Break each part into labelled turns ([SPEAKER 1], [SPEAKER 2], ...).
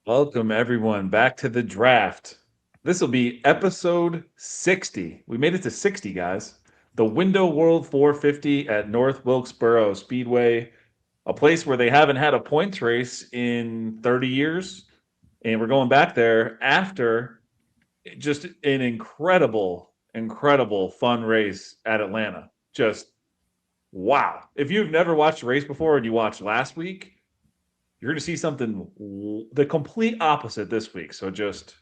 [SPEAKER 1] Welcome, everyone, back to the draft. This will be episode 60. We made it to 60, guys. The Window World 450 at North Wilkesboro Speedway, a place where they haven't had a points race in 30 years. And we're going back there after just an incredible fun race at Atlanta. Just wow. If you've never watched a race before and you watched last week, you're going to see something the complete opposite this week. So just,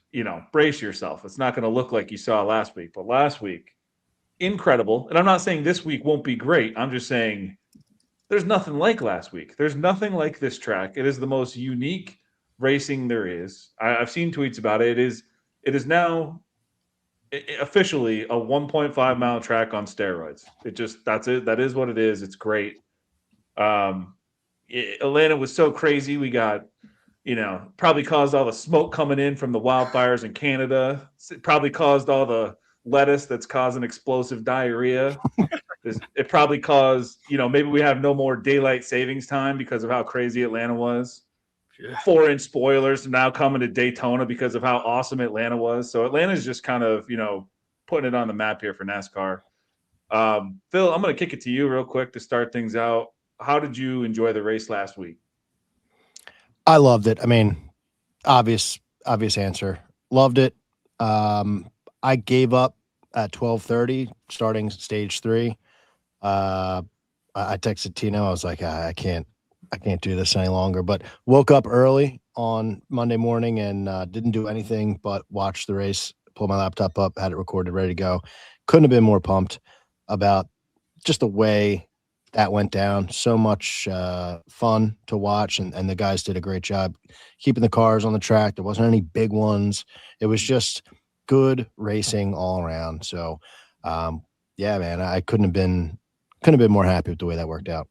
[SPEAKER 1] brace yourself. It's not going to look like you saw last week, but last week, incredible. And I'm not saying this week won't be great. I'm just saying there's nothing like last week. There's nothing like this track. It is the most unique racing there is. I've seen tweets about it. It is now officially a 1.5 mile track on steroids. That's it. That is what it is. It's great. Um, Atlanta was so crazy. We got, probably caused all the smoke coming in from the wildfires in Canada. It probably caused all the lettuce that's causing explosive diarrhea. It probably caused, maybe we have no more daylight savings time because of how crazy Atlanta was.
[SPEAKER 2] Yeah.
[SPEAKER 1] 4-inch spoilers now coming to Daytona because of how awesome Atlanta was. So Atlanta's just kind of, putting it on the map here for NASCAR. Phil, I'm going to kick it to you real quick to start things out. How did you enjoy the race last week?
[SPEAKER 3] I loved it. I mean, obvious answer. Loved it. I gave up at 12:30, starting stage 3. I texted Tino. I was like, I can't do this any longer. But woke up early on Monday morning and didn't do anything but watch the race. Pulled my laptop up, had it recorded, ready to go. Couldn't have been more pumped about just the way that went down. So much fun to watch, and the guys did a great job keeping the cars on the track. There wasn't any big ones. It was just good racing all around. So, yeah, man, I couldn't have been more happy with the way that worked out.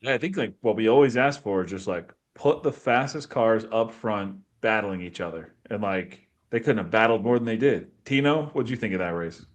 [SPEAKER 1] Yeah, I think like what we always ask for is just like put the fastest cars up front battling each other. And like they couldn't have battled more than they did. Tino, what'd you think of that race?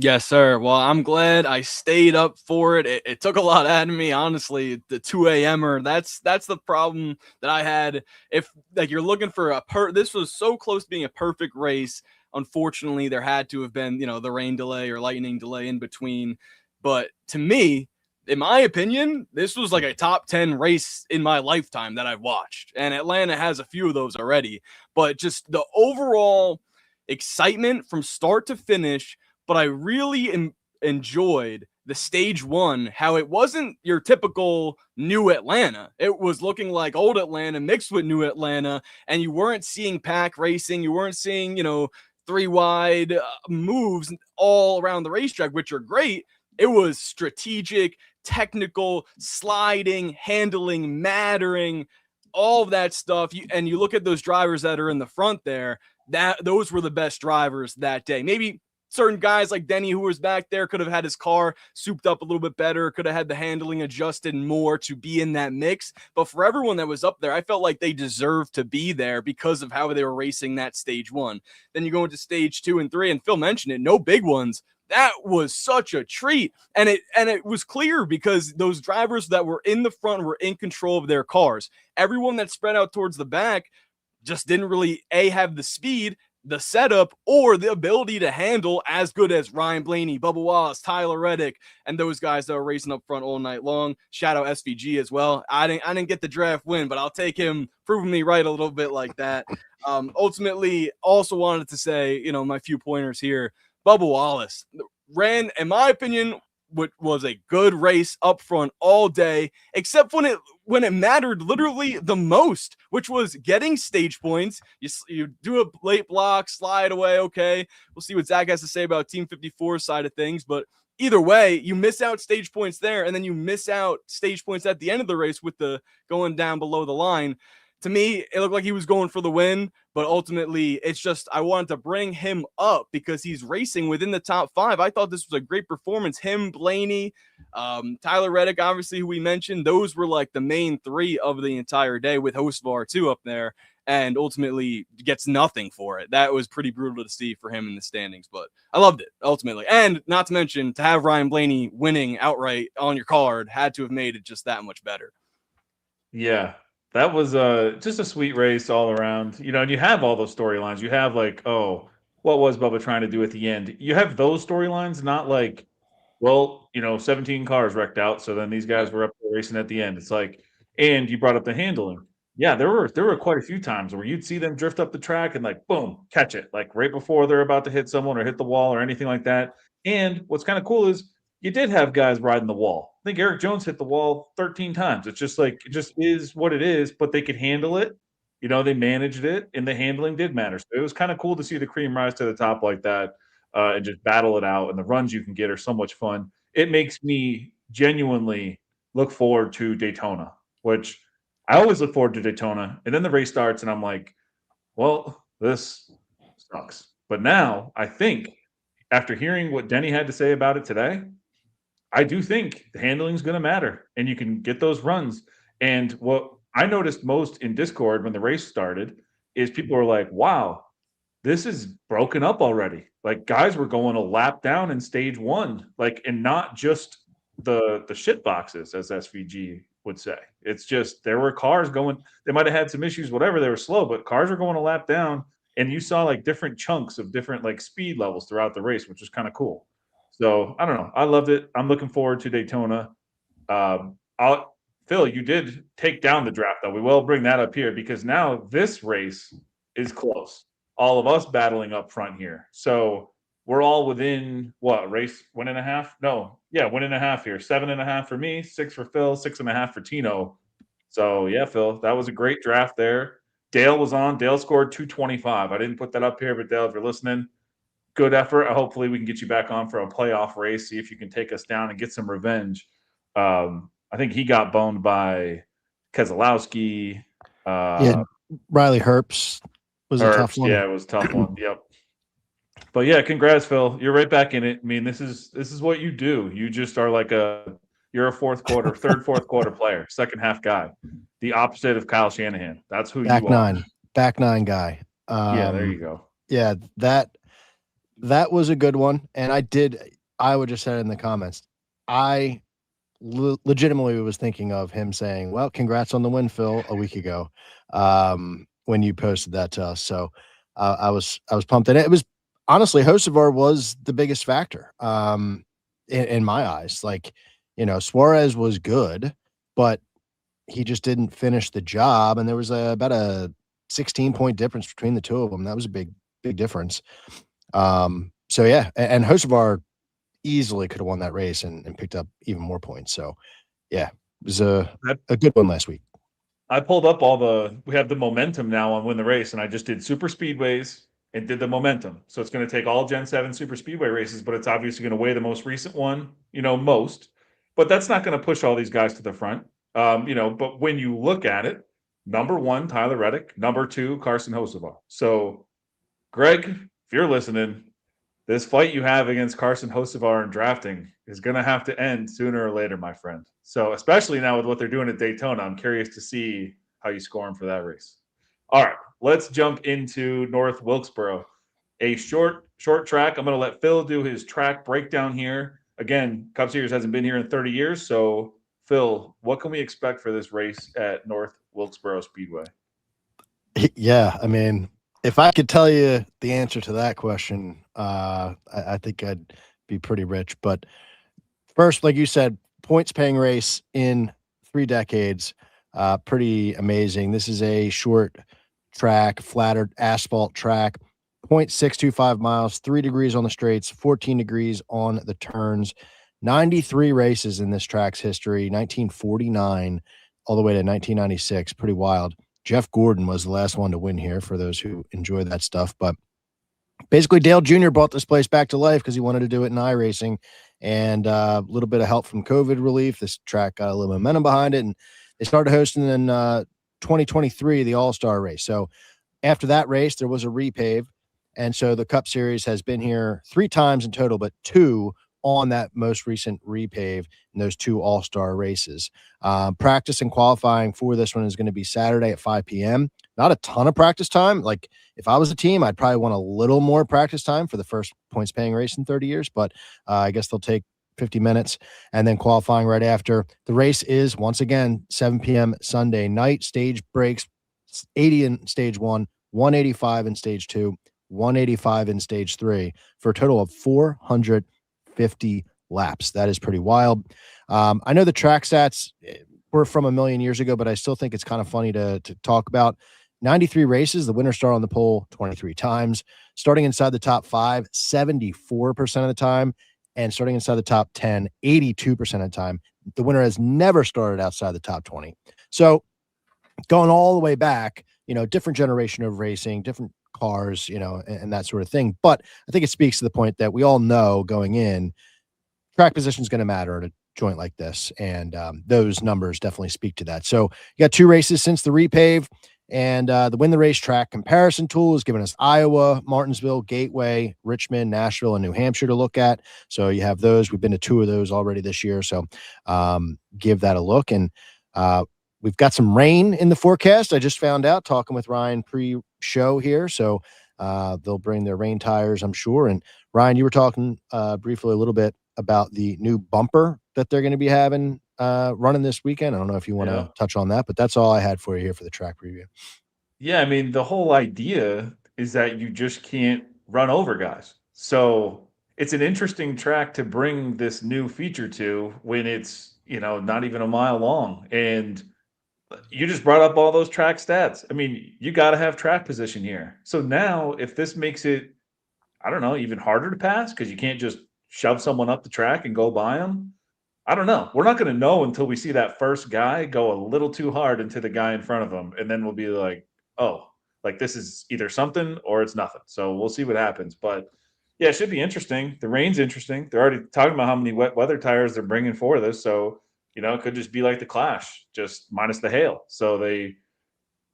[SPEAKER 2] Yes, sir. Well, I'm glad I stayed up for it. It took a lot out of me, honestly. The 2 a.m.er, that's the problem that I had. If like you're looking for this was so close to being a perfect race. Unfortunately, there had to have been, the rain delay or lightning delay in between. But to me, in my opinion, this was like a top 10 race in my lifetime that I've watched. And Atlanta has a few of those already. But just the overall excitement from start to finish. But I really enjoyed the stage 1, how it wasn't your typical new Atlanta. It was looking like old Atlanta mixed with new Atlanta, and you weren't seeing pack racing. You weren't seeing, 3 wide moves all around the racetrack, which are great. It was strategic, technical, sliding, handling, mattering, all of that stuff. And you look at those drivers that are in the front there, those were the best drivers that day. Maybe certain guys like Denny, who was back there, could have had his car souped up a little bit better, could have had the handling adjusted more to be in that mix. But for everyone that was up there, I felt like they deserved to be there because of how they were racing that stage 1. Then you go into stage 2 and 3, and Phil mentioned it, no big ones. That was such a treat. And it was clear because those drivers that were in the front were in control of their cars. Everyone that spread out towards the back just didn't really have the speed, the setup, or the ability to handle as good as Ryan Blaney, Bubba Wallace, Tyler Reddick, and those guys that were racing up front all night long. Shout out SVG as well. I didn't get the draft win, but I'll take him proving me right a little bit like that. Ultimately, also wanted to say, my few pointers here. Bubba Wallace ran, in my opinion, what was a good race up front all day, except when it mattered literally the most, which was getting stage points. You do a late block, slide away, okay. We'll see what Zach has to say about Team 54 side of things, but either way, you miss out stage points there, and then you miss out stage points at the end of the race with the going down below the line. To me, it looked like he was going for the win, but ultimately, it's just I wanted to bring him up because he's racing within the top 5. I thought this was a great performance. Him, Blaney, Tyler Reddick, obviously, who we mentioned, those were like the main 3 of the entire day with Hostvar too up there, and ultimately gets nothing for it. That was pretty brutal to see for him in the standings, but I loved it ultimately. And not to mention, to have Ryan Blaney winning outright on your card had to have made it just that much better.
[SPEAKER 1] Yeah. That was just a sweet race all around. And you have all those storylines. You have like, oh, what was Bubba trying to do at the end? You have those storylines, not like, well, 17 cars wrecked out, so then these guys were up there racing at the end. It's like, and you brought up the handling. Yeah, there were quite a few times where you'd see them drift up the track and like, boom, catch it, like right before they're about to hit someone or hit the wall or anything like that. And what's kind of cool is you did have guys riding the wall. I think Eric Jones hit the wall 13 times. It's just like it just is what it is, but they could handle it. They managed it, and the handling did matter. So it was kind of cool to see the cream rise to the top like that, and just battle it out. And the runs you can get are so much fun. It makes me genuinely look forward to Daytona, which I always look forward to Daytona. And then the race starts, and I'm like, well, this sucks. But now I think after hearing what Denny had to say about it today, I do think the handling is going to matter, and you can get those runs. And what I noticed most in Discord when the race started is people were like, "Wow, this is broken up already." Like guys were going a lap down in stage one, like, and not just the shit boxes, as SVG would say. It's just there were cars going. They might have had some issues, whatever. They were slow, but cars were going a lap down, and you saw like different chunks of different like speed levels throughout the race, which was kind of cool. So I don't know. I loved it. I'm looking forward to Daytona. Phil, you did take down the draft, though. We will bring that up here because now this race is close. All of us battling up front here. So we're all within what race? 1.5? No, yeah, 1.5 here. 7.5 for me, 6 for Phil, 6.5 for Tino. So yeah, Phil, that was a great draft there. Dale was on. Dale scored 225. I didn't put that up here, but Dale, if you're listening, good effort. Hopefully, we can get you back on for a playoff race. See if you can take us down and get some revenge. I think he got boned by Keselowski.
[SPEAKER 3] Yeah, Riley Herbst was a tough one.
[SPEAKER 1] Yeah, it was a tough one. Yep. But yeah, congrats, Phil. You're right back in it. I mean, this is what you do. You just are like you're a fourth quarter player, second half guy. The opposite of Kyle Shanahan. That's who
[SPEAKER 3] back
[SPEAKER 1] you
[SPEAKER 3] nine,
[SPEAKER 1] are.
[SPEAKER 3] Back nine guy.
[SPEAKER 1] Yeah, there you go.
[SPEAKER 3] Yeah, that was a good one. And I would just say in the comments, I legitimately was thinking of him saying, well, congrats on the win, Phil, a week ago, when you posted that to us. So I was pumped. And it was honestly, Hocevar was the biggest factor in my eyes. Like, Suarez was good, but he just didn't finish the job. And there was about a 16-point difference between the two of them. That was a big difference. So yeah, and Hocevar easily could have won that race and picked up even more points. So yeah, it was a good one last week.
[SPEAKER 1] I pulled up we have the momentum now on Win the Race, and I just did super speedways and did the momentum. So it's going to take all Gen 7 super speedway races, but it's obviously going to weigh the most recent one, most. But that's not going to push all these guys to the front. But when you look at it, number 1, Tyler Reddick, number 2, Carson Hocevar. So Greg, if you're listening, this fight you have against Carson Hocevar in drafting is going to have to end sooner or later, my friend. So especially now with what they're doing at Daytona, I'm curious to see how you score him for that race. All right, let's jump into North Wilkesboro. A short track. I'm going to let Phil do his track breakdown here. Again, Cup Series hasn't been here in 30 years. So, Phil, what can we expect for this race at North Wilkesboro Speedway?
[SPEAKER 3] Yeah, I mean, if I could tell you the answer to that question, I think I'd be pretty rich. But first, like you said, points paying race in 3 decades. Pretty amazing. This is a short track, flattered asphalt track, 0.625 miles, 3 degrees on the straights, 14 degrees on the turns, 93 races in this track's history, 1949 all the way to 1996. Pretty wild. Jeff Gordon was the last one to win here for those who enjoy that stuff. But basically, Dale Jr. brought this place back to life because he wanted to do it in iRacing, and a little bit of help from COVID relief. This track got a little momentum behind it, and they started hosting in 2023 the All-Star race. So after that race, there was a repave, and so the Cup Series has been here 3 times in total, but 2 on that most recent repave in those 2 All-Star races. Practice and qualifying for this one is going to be Saturday at 5 p.m. Not a ton of practice time. Like, if I was a team, I'd probably want a little more practice time for the first points paying race in 30 years, but I guess they'll take 50 minutes, and then qualifying right after. The race is, once again, 7 p.m. Sunday night. Stage breaks 80 in stage 1, 185 in stage 2, 185 in stage 3, for a total of 450 laps. That is pretty wild. I know the track stats were from a million years ago, but I still think it's kind of funny to talk about. 93 races, the winner started on the pole 23 times, starting inside the top 5, 74% of the time, and starting inside the top 10, 82% of the time. The winner has never started outside the top 20. So going all the way back, different generation of racing, different cars, and that sort of thing. But I think it speaks to the point that we all know going in, track position is going to matter at a joint like this. And those numbers definitely speak to that. So you got 2 races since the repave. And the Win the Race track comparison tool has given us Iowa, Martinsville, Gateway, Richmond, Nashville, and New Hampshire to look at. So you have those. We've been to 2 of those already this year. So give that a look. And we've got some rain in the forecast. I just found out talking with Ryan pre-show here. So they'll bring their rain tires, I'm sure. And Ryan, you were talking briefly a little bit about the new bumper that they're going to be having running this weekend. I don't know if you want to touch on that, but that's all I had for you here for the track preview.
[SPEAKER 1] Yeah, I mean, the whole idea is that you just can't run over guys. So it's an interesting track to bring this new feature to when it's, not even a mile long. And you just brought up all those track stats. I mean, you got to have track position here. So now if this makes it, I don't know, even harder to pass because you can't just shove someone up the track and go by them. I don't know. We're not going to know until we see that first guy go a little too hard into the guy in front of him. And then we'll be like, oh, like this is either something or it's nothing. So we'll see what happens. But yeah, it should be interesting. The rain's interesting. They're already talking about how many wet weather tires they're bringing for this. So, it could just be like the Clash, just minus the hail. So they're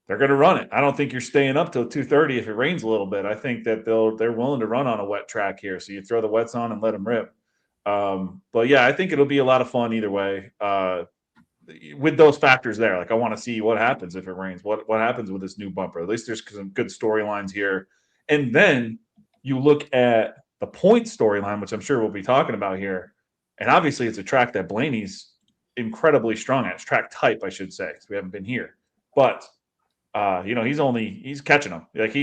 [SPEAKER 1] going to run it. I don't think you're staying up till 2:30 if it rains a little bit. I think that they're willing to run on a wet track here. So you throw the wets on and let them rip. But yeah, I think it'll be a lot of fun either way. With those factors there, like I want to see what happens if it rains. What happens with this new bumper? At least there's some good storylines here. And then you look at the point storyline, which I'm sure we'll be talking about here. And obviously, it's a track that Blaney's incredibly strong at. It's track type, I should say, because we haven't been here. But he's catching them. Like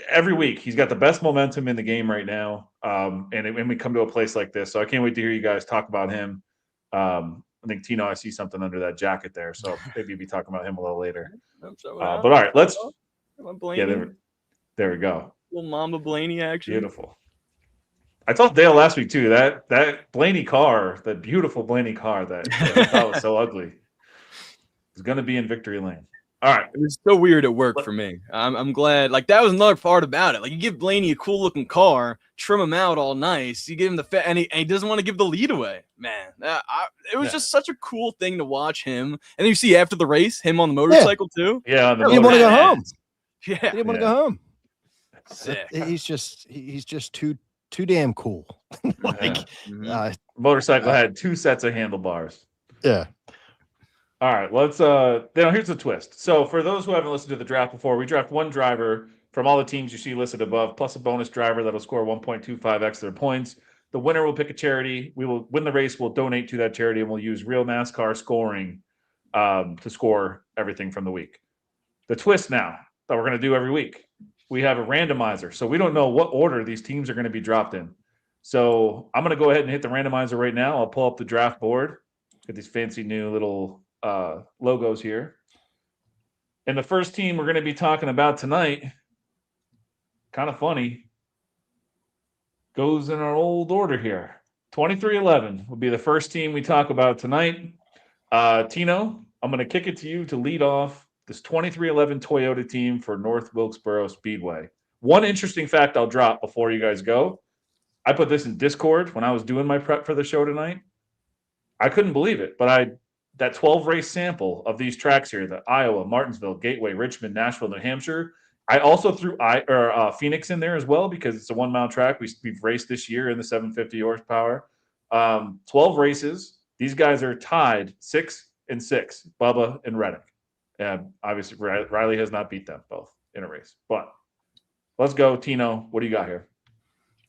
[SPEAKER 1] every week he's got the best momentum in the game right now. And we come to a place like this. So I can't wait to hear you guys talk about him. I think Tino, I see something under that jacket there. So maybe you'll be talking about him a little later. But all right, let's there we go.
[SPEAKER 2] Little Mamba Blaney action.
[SPEAKER 1] Beautiful. I told Dale last week too, that Blaney car, that beautiful Blaney car that I thought was so ugly, is gonna be in victory lane. All right.
[SPEAKER 2] It was so weird at work for me. I'm glad. Like, that was another part about it. Like, you give Blaney a cool looking car, trim him out all nice. You give him and he doesn't want to give the lead away. Man, it was just such a cool thing to watch him. And then you see after the race, him on the motorcycle too.
[SPEAKER 1] Yeah,
[SPEAKER 3] he didn't want to go home.
[SPEAKER 2] Yeah,
[SPEAKER 3] he didn't want to go home.
[SPEAKER 2] Sick.
[SPEAKER 3] He's just too damn cool.
[SPEAKER 1] Motorcycle had 2 sets of handlebars.
[SPEAKER 3] Yeah.
[SPEAKER 1] All right, let's here's the twist. So for those who haven't listened to the draft before, we draft 1 driver from all the teams you see listed above, plus a bonus driver that'll score 1.25x their points. The winner will pick a charity. We will win the race. We'll donate to that charity, and we'll use real NASCAR scoring to score everything from the week. The twist now that we're going to do every week, we have a randomizer. So we don't know what order these teams are going to be dropped in. So I'm going to go ahead and hit the randomizer right now. I'll pull up the draft board. Get these fancy new little logos here. And the first team we're going to be talking about tonight, kind of funny, goes in our old order here. 2311 will be the first team we talk about tonight. Tino, I'm going to kick it to you to lead off this 2311 Toyota team for North Wilkesboro Speedway. One interesting fact I'll drop before you guys go. I put this in Discord when I was doing my prep for the show tonight. I couldn't believe it, but that 12 race sample of these tracks here, the Iowa, Martinsville, Gateway, Richmond, Nashville, New Hampshire. I also threw Phoenix in there as well because it's a 1 mile track. We've raced this year in the 750 horsepower. 12 races. These guys are tied 6-6, Bubba and Reddick. Obviously, Riley has not beat them both in a race. But let's go, Tino. What do you got here?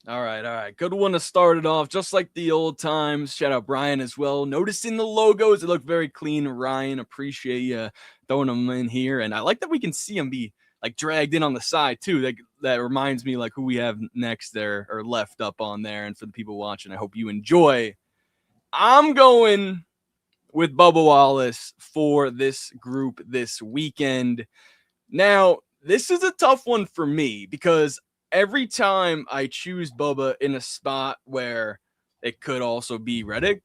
[SPEAKER 2] All right. Good one to start it off, just like the old times. Shout out Brian as well. Noticing the logos, it looked very clean. Ryan, appreciate you throwing them in here. And I like that we can see them be like dragged in on the side too. That reminds me like who we have next there or left up on there. And for the people watching, I hope you enjoy. I'm going with Bubba Wallace for this group this weekend. Now, this is a tough one for me because every time I choose Bubba in a spot where it could also be Reddick,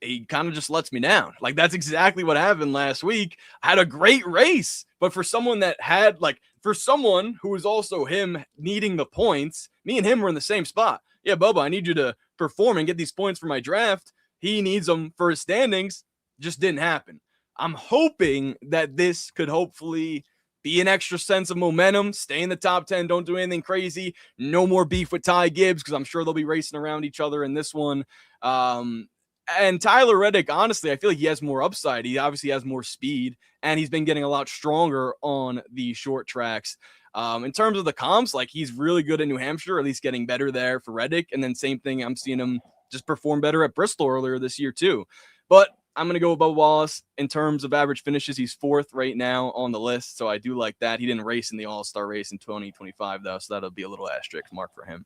[SPEAKER 2] he kind of just lets me down. Like, that's exactly what happened last week. I had a great race, but for someone that had, like, for someone who was also him needing the points, me and him were in the same spot. Yeah, Bubba, I need you to perform and get these points for my draft. He needs them for his standings. Just didn't happen. I'm hoping that this could hopefully be an extra sense of momentum, stay in the top 10, don't do anything crazy. No more beef with Ty Gibbs because I'm sure they'll be racing around each other in this one. And Tyler Reddick, honestly, I feel like he has more upside. He obviously has more speed, and he's been getting a lot stronger on the short tracks. In terms of the comps, like he's really good at New Hampshire, at least getting better there for Reddick. And then same thing, I'm seeing him just perform better at Bristol earlier this year too. But I'm going to go with Bubba Wallace. In terms of average finishes, he's 4th right now on the list, so I do like that. He didn't race in the All-Star race in 2025, though, so that'll be a little asterisk mark for him.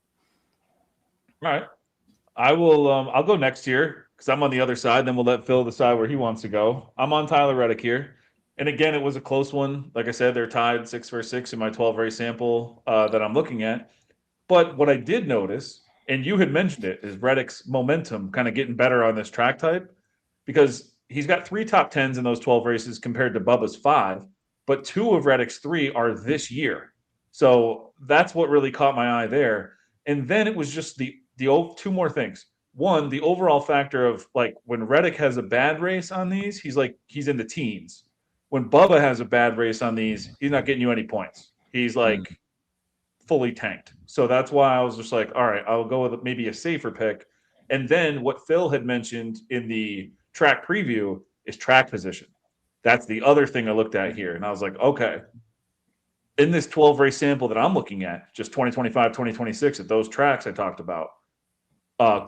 [SPEAKER 1] All right. I will. I'll go next year because I'm on the other side. Then we'll let Phil decide where he wants to go. I'm on Tyler Reddick here, and again, it was a close one. Like I said, they're tied 6 for 6 in my 12 race sample that I'm looking at. But what I did notice, and you had mentioned it, is Reddick's momentum kind of getting better on this track type. Because he's got 3 top 10s in those 12 races compared to Bubba's 5, but 2 of Reddick's 3 are this year. So that's what really caught my eye there. And then it was just the 2 more things. One, the overall factor of like when Reddick has a bad race on these, he's in the teens. When Bubba has a bad race on these, he's not getting you any points. He's like fully tanked. So that's why I was just like, all right, I'll go with maybe a safer pick. And then what Phil had mentioned in the track preview is track position. That's the other thing I looked at here. And I was like, okay, in this 12 race sample that I'm looking at, just 2025, 2026 at those tracks I talked about,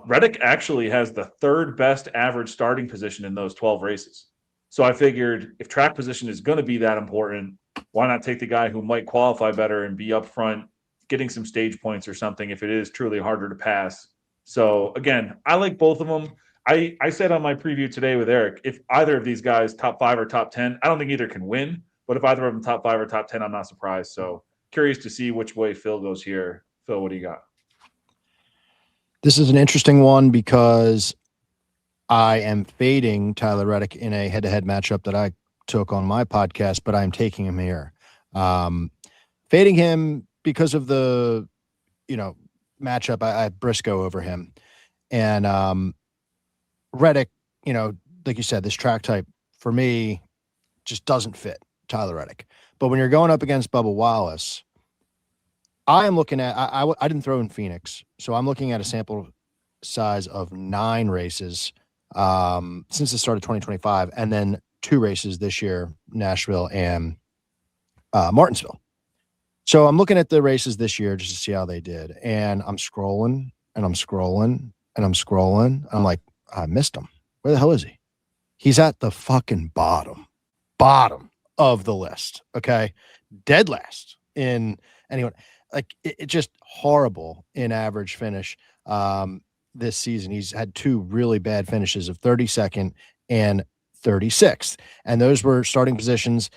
[SPEAKER 1] Reddick actually has the 3rd best average starting position in those 12 races. So I figured if track position is going to be that important, why not take the guy who might qualify better and be up front, getting some stage points or something if it is truly harder to pass. So again, I like both of them. I said on my preview today with Eric, if either of these guys top 5 or top 10, I don't think either can win, but if either of them top 5 or top 10, I'm not surprised. So curious to see which way Phil goes here. Phil, what do you got?
[SPEAKER 3] This is an interesting one because I am fading Tyler Reddick in a head-to-head matchup that I took on my podcast, but I'm taking him here. Fading him because of the, matchup. I have Briscoe over him. And Reddick, like you said, this track type for me just doesn't fit Tyler Reddick. But when you're going up against Bubba Wallace, I am looking at, I didn't throw in Phoenix, so I'm looking at a sample size of 9 races since the start of 2025, and then 2 races this year, Nashville and Martinsville. So I'm looking at the races this year just to see how they did. And I'm scrolling and I'm scrolling and I'm scrolling. I'm like, I missed him. Where the hell is he? He's at the fucking bottom of the list. Okay. Dead last in anyone. Like it just horrible in average finish this season. He's had 2 really bad finishes of 32nd and 36th. And those were starting positions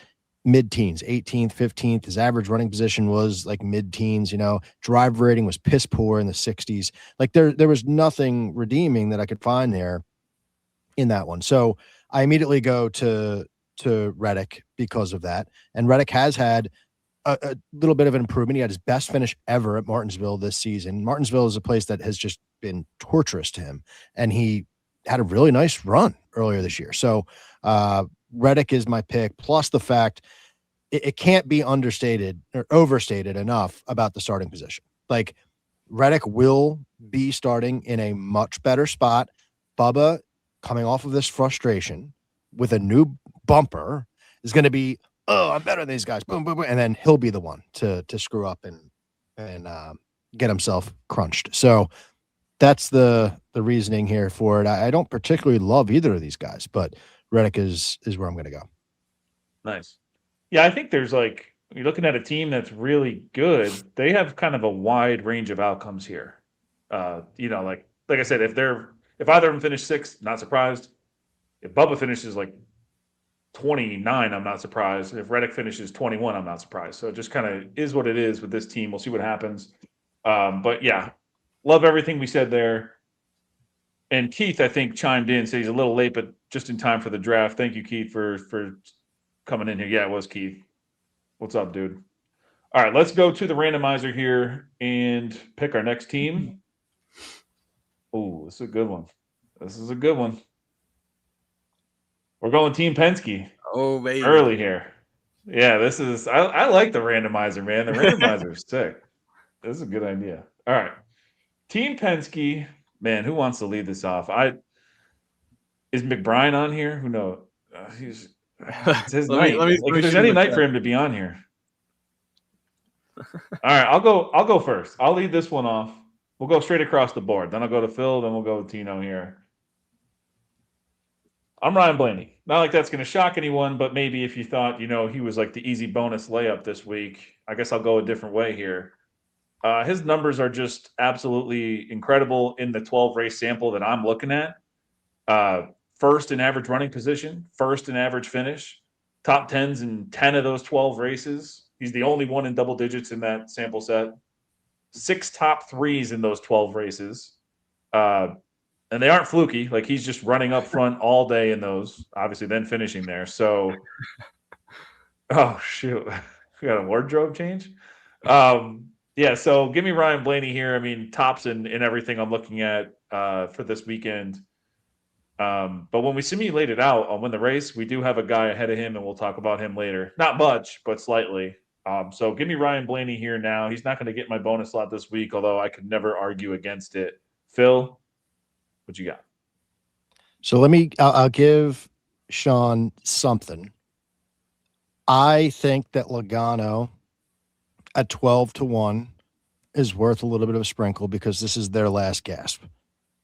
[SPEAKER 3] mid-teens, 18th, 15th. His average running position was like mid-teens, drive rating was piss poor in the 60s. Like there was nothing redeeming that I could find there in that one. So I immediately go to Reddick because of that. And Reddick has had a little bit of an improvement. He had his best finish ever at Martinsville this season. Martinsville is a place that has just been torturous to him. And he had a really nice run earlier this year. So Reddick is my pick, plus the fact it can't be understated or overstated enough about the starting position. Like Reddick will be starting in a much better spot. Bubba, coming off of this frustration with a new bumper, is going to be, oh, I'm better than these guys. Boom, boom, boom. And then he'll be the one to screw up and get himself crunched. So that's the reasoning here for it. I don't particularly love either of these guys, but Reddick is where I'm going to go.
[SPEAKER 1] Nice. Yeah, I think there's like you're looking at a team that's really good. They have kind of a wide range of outcomes here. Like I said, if either of them finish sixth, not surprised. If Bubba finishes like 29, I'm not surprised. If Reddick finishes 21, I'm not surprised. So it just kind of is what it is with this team. We'll see what happens. But yeah, love everything we said there. And Keith, I think, chimed in, said he's a little late, but just in time for the draft. Thank you, Keith, for coming in here. Yeah, it was Keith. What's up, dude? All right, let's go to the randomizer here and pick our next team. Oh, this is a good one. We're going Team Penske.
[SPEAKER 2] Oh, baby.
[SPEAKER 1] Early here. Yeah, this is I like the randomizer, man. The randomizer is sick. This is a good idea. All right. Team Penske, man, who wants to lead this off? Is McBride on here? Who knows? It's his night. If there's any night for him to be on here. All right, I'll go first. I'll lead this one off. We'll go straight across the board. Then I'll go to Phil. Then we'll go with Tino here. I'm Ryan Blaney. Not like that's going to shock anyone, but maybe if you thought, he was like the easy bonus layup this week, I guess I'll go a different way here. His numbers are just absolutely incredible in the 12 race sample that I'm looking at. First in average running position, first in average finish, top 10s in 10 of those 12 races. He's the only one in double digits in that sample set. 6 top 3s in those 12 races. And they aren't fluky. Like, he's just running up front all day in those, obviously, then finishing there. So, oh, shoot. We got a wardrobe change? Yeah, so give me Ryan Blaney here. I mean, tops in everything I'm looking at for this weekend. But when we simulate it out on Win the Race, we do have a guy ahead of him, and we'll talk about him later. Not much, but slightly. So give me Ryan Blaney here now. He's not going to get my bonus slot this week, although I could never argue against it. Phil, what you got?
[SPEAKER 3] So I'll give Sean something. I think that Logano at 12-1 is worth a little bit of a sprinkle because this is their last gasp.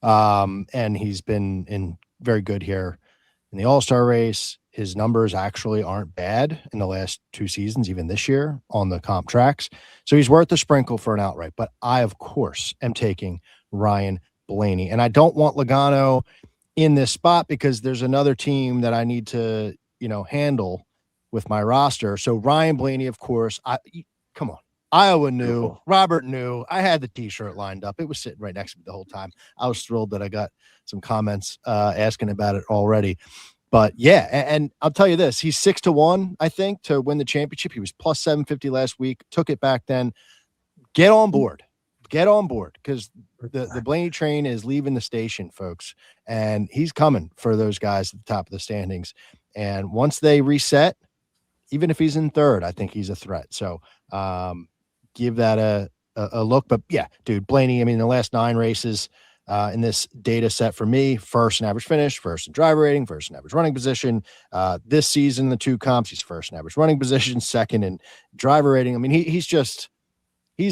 [SPEAKER 3] And he's been very good here in the All-Star race. His numbers actually aren't bad in the last 2 seasons, even this year on the comp tracks. So he's worth a sprinkle for an outright. But I, of course, am taking Ryan Blaney. And I don't want Logano in this spot because there's another team that I need to, handle with my roster. So Ryan Blaney, of course, come on. Iowa knew, beautiful. Robert knew. I had the T-shirt lined up. It was sitting right next to me the whole time. I was thrilled that I got some comments asking about it already. But yeah, and I'll tell you this: he's 6-1, I think, to win the championship. He was plus 750 last week. Took it back then. Get on board, because the Blaney train is leaving the station, folks, and he's coming for those guys at the top of the standings. And once they reset, even if he's in third, I think he's a threat. So give that a look. But yeah, dude, Blaney, I mean, the last 9 races in this data set for me, first in average finish, first in driver rating, first in average running position. This season, the 2 comps, he's first in average running position, second in driver rating. I mean, he's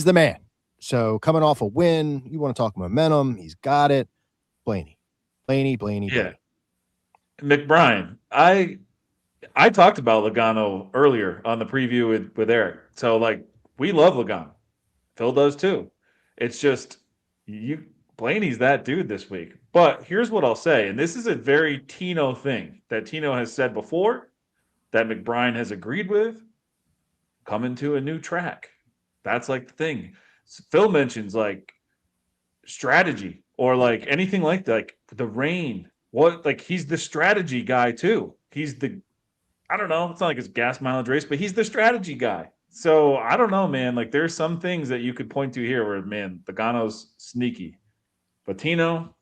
[SPEAKER 3] the man. So coming off a win, you want to talk momentum. He's got it. Blaney.
[SPEAKER 1] Yeah. McBride, I talked about Logano earlier on the preview with Eric. So, like, we love Logano. Phil does too. It's just Blaney's that dude this week. But here's what I'll say, and this is a very Tino thing that Tino has said before, that McBride has agreed with, coming to a new track. That's like the thing. Phil mentions like strategy or like anything like that, like the rain. He's the strategy guy too. I don't know. It's not like it's gas mileage race, but he's the strategy guy. So I don't know, man. Like there's some things that you could point to here where, man, Logano's sneaky. But Tino,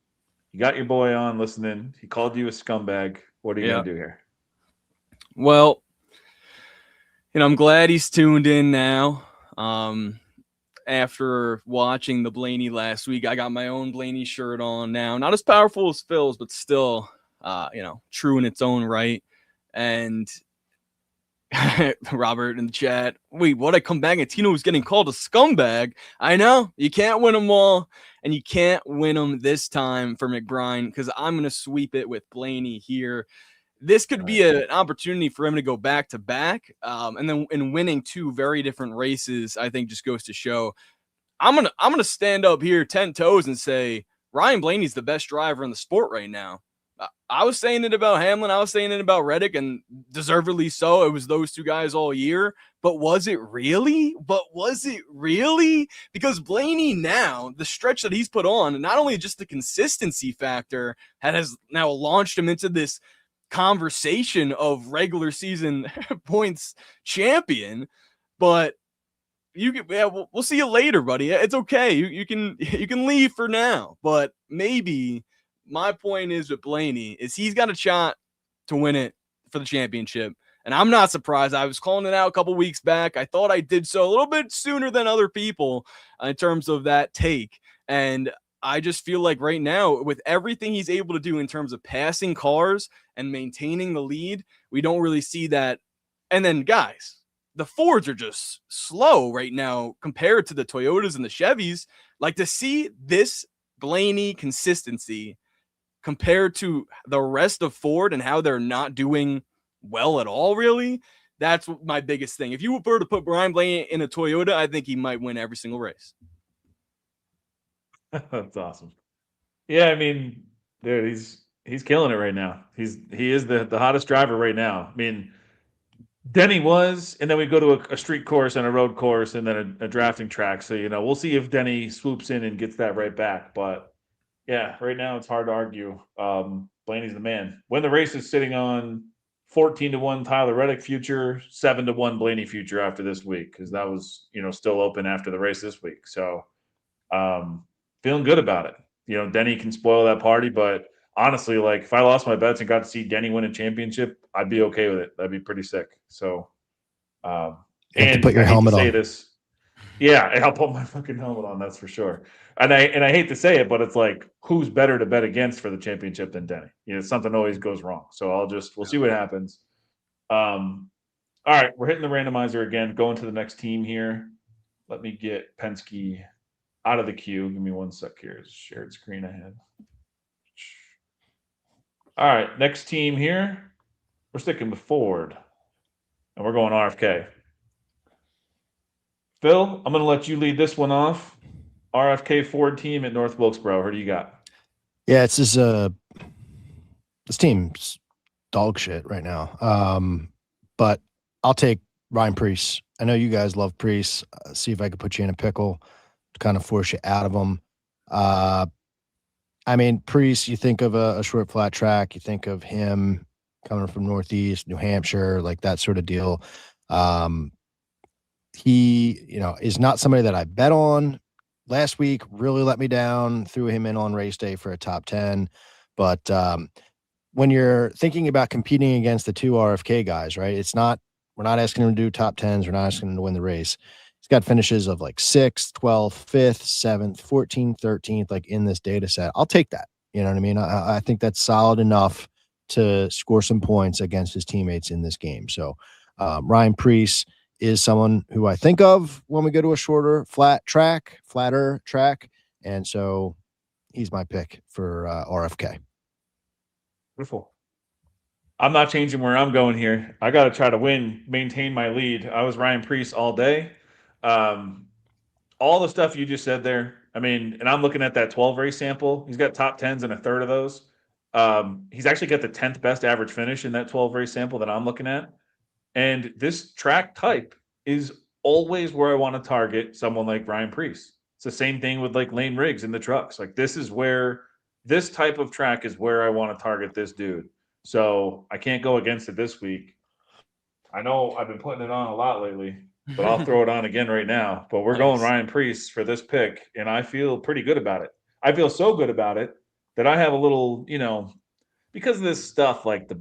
[SPEAKER 1] you got your boy on listening. He called you a scumbag. What are you going to do here?
[SPEAKER 2] Well, I'm glad he's tuned in now. After watching the Blaney last week, I got my own Blaney shirt on now. Not as powerful as Phil's, but still, true in its own right. And Robert in the chat. Wait, what? I come back and Tino was getting called a scumbag. I know you can't win them all, and you can't win them this time for McBride because I'm going to sweep it with Blaney here. This could be an opportunity for him to go back to back, and then in winning two very different races, I think just goes to show. I'm gonna stand up here 10 toes and say Ryan Blaney's the best driver in the sport right now. I was saying it about Hamlin. I was saying it about Reddick, and deservedly so. It was those two guys all year. But was it really? Because Blaney now, the stretch that he's put on, and not only just the consistency factor that has now launched him into this conversation of regular season points champion, but we'll see you later, buddy. It's okay. You can leave for now, but maybe my point is with Blaney is he's got a shot to win it for the championship. And I'm not surprised. I was calling it out a couple weeks back. I thought I did so a little bit sooner than other people in terms of that take. And I just feel like right now, with everything he's able to do in terms of passing cars and maintaining the lead, we don't really see that. And then, guys, the Fords are just slow right now compared to the Toyotas and the Chevys. Like, to see this Blaney consistency compared to the rest of Ford and how they're not doing well at all, really, that's my biggest thing. If you were to put Brian Blaney in a Toyota, I think he might win every single race.
[SPEAKER 1] That's awesome. Yeah, I mean, dude, he's killing it right now. He is the hottest driver right now. I mean, Denny was, and then we go to a street course and a road course and then a drafting track. So, we'll see if Denny swoops in and gets that right back. But yeah, right now it's hard to argue. Blaney's the man. When the race is sitting on 14-1 Tyler Reddick future, 7-1 Blaney future after this week, because that was, still open after the race this week. So feeling good about it. Denny can spoil that party, but honestly, like, if I lost my bets and got to see Denny win a championship, I'd be okay with it. That'd be pretty sick. So,
[SPEAKER 3] and put your helmet on.
[SPEAKER 1] This. Yeah, and I'll put my fucking helmet on. That's for sure. And I hate to say it, but it's like, who's better to bet against for the championship than Denny? Something always goes wrong. So we'll see what happens. All right, we're hitting the randomizer again. Going to the next team here. Let me get Penske out of the queue. Give me 1 sec here. Shared screen ahead. All right, next team here. We're sticking with Ford, and we're going RFK. Phil, I'm going to let you lead this one off. RFK Ford team at North Wilkesboro. Who do you got?
[SPEAKER 3] Yeah, it's this team's dog shit right now. But I'll take Ryan Preece. I know you guys love Preece. See if I could put you in a pickle to kind of force you out of them. I mean, Preece, you think of a short flat track, you think of him coming from Northeast, New Hampshire, like that sort of deal. He, is not somebody that I bet on. Last week really let me down, threw him in on race day for a top 10. But when you're thinking about competing against the two RFK guys, right, we're not asking him to do top 10s. We're not asking him to win the race. He's got finishes of like 6th, 12th, 5th, 7th, 14th, 13th, like in this data set. I'll take that. You know what I mean? I think that's solid enough to score some points against his teammates in this game. So Ryan Preece is someone who I think of when we go to a flatter track. And so he's my pick for RFK.
[SPEAKER 1] Beautiful. I'm not changing where I'm going here. I got to try to maintain my lead. I was Ryan Preece all day. All the stuff you just said there. I mean, and I'm looking at that 12 race sample. He's got top 10s in a third of those. He's actually got the 10th best average finish in that 12 race sample that I'm looking at. And this track type is always where I want to target someone like Ryan Preece. It's the same thing with like Lane Riggs in the trucks. Like, this type of track is where I want to target this dude. So I can't go against it this week. I know I've been putting it on a lot lately, but I'll throw it on again right now. But we're going Ryan Preece for this pick, and I feel pretty good about it. I feel so good about it that I have a little, because of this stuff like the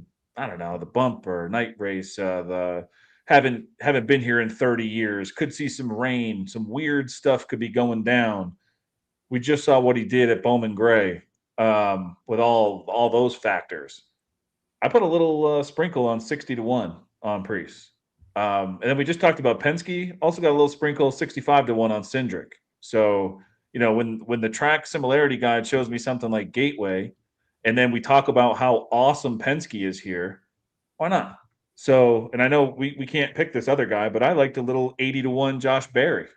[SPEAKER 1] bumper, night race, the haven't been here in 30 years, could see some rain, some weird stuff could be going down. We just saw what he did at Bowman Gray with all those factors. I put a little sprinkle on 60-1 on Preece. And then we just talked about Penske. Also got a little sprinkle, 65-1 on Cindric. So, when the track similarity guide shows me something like Gateway, and then we talk about how awesome Penske is here, why not? So, and I know we can't pick this other guy, but I liked a little 80-1 Josh Berry,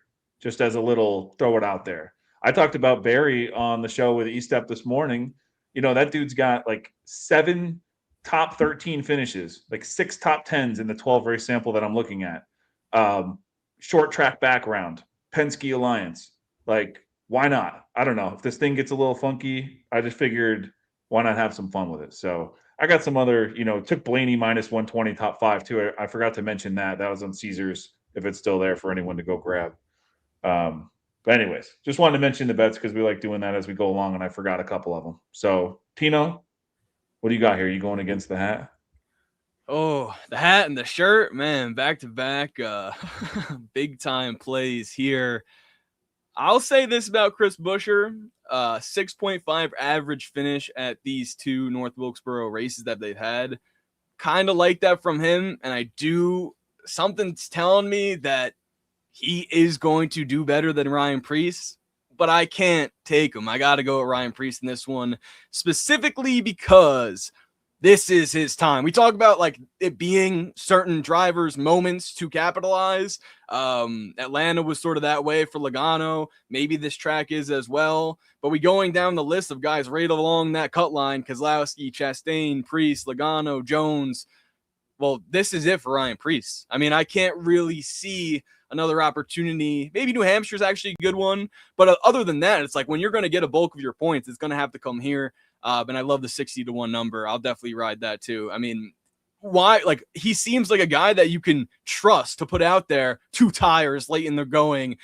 [SPEAKER 1] just as a little throw it out there. I talked about Berry on the show with E-Step this morning. That dude's got like 7 top 13 finishes, like 6 top 10s in the 12 race sample that I'm looking at. Short track background, Penske Alliance. Like, why not? I don't know. If this thing gets a little funky, I just figured why not have some fun with it? So I got some other, took Blaney minus 120 top 5 too. I forgot to mention that. That was on Caesars, if it's still there for anyone to go grab. But anyways, just wanted to mention the bets because we like doing that as we go along, and I forgot a couple of them. So, Tino, what do you got here? You going against the hat?
[SPEAKER 2] Oh, the hat and the shirt, man, back to back, big time plays here. I'll say this about Chris Buescher, 6.5 average finish at these 2 North Wilkesboro races that they've had. Kind of like that from him, and something's telling me that he is going to do better than Ryan Preece, but I can't take him. I got to go with Ryan Preece in this one, specifically because this is his time. We talk about like it being certain drivers' moments to capitalize. Atlanta was sort of that way for Logano. Maybe this track is as well. But we going down the list of guys right along that cut line: Keselowski, Chastain, Preece, Logano, Jones. Well, this is it for Ryan Preece. I mean, I can't really see another opportunity. Maybe New Hampshire's actually a good one. But other than that, it's like when you're going to get a bulk of your points, it's going to have to come here. And I love the 60-1 number. I'll definitely ride that too. I mean, why? Like, he seems like a guy that you can trust to put out there 2 tires late in the going,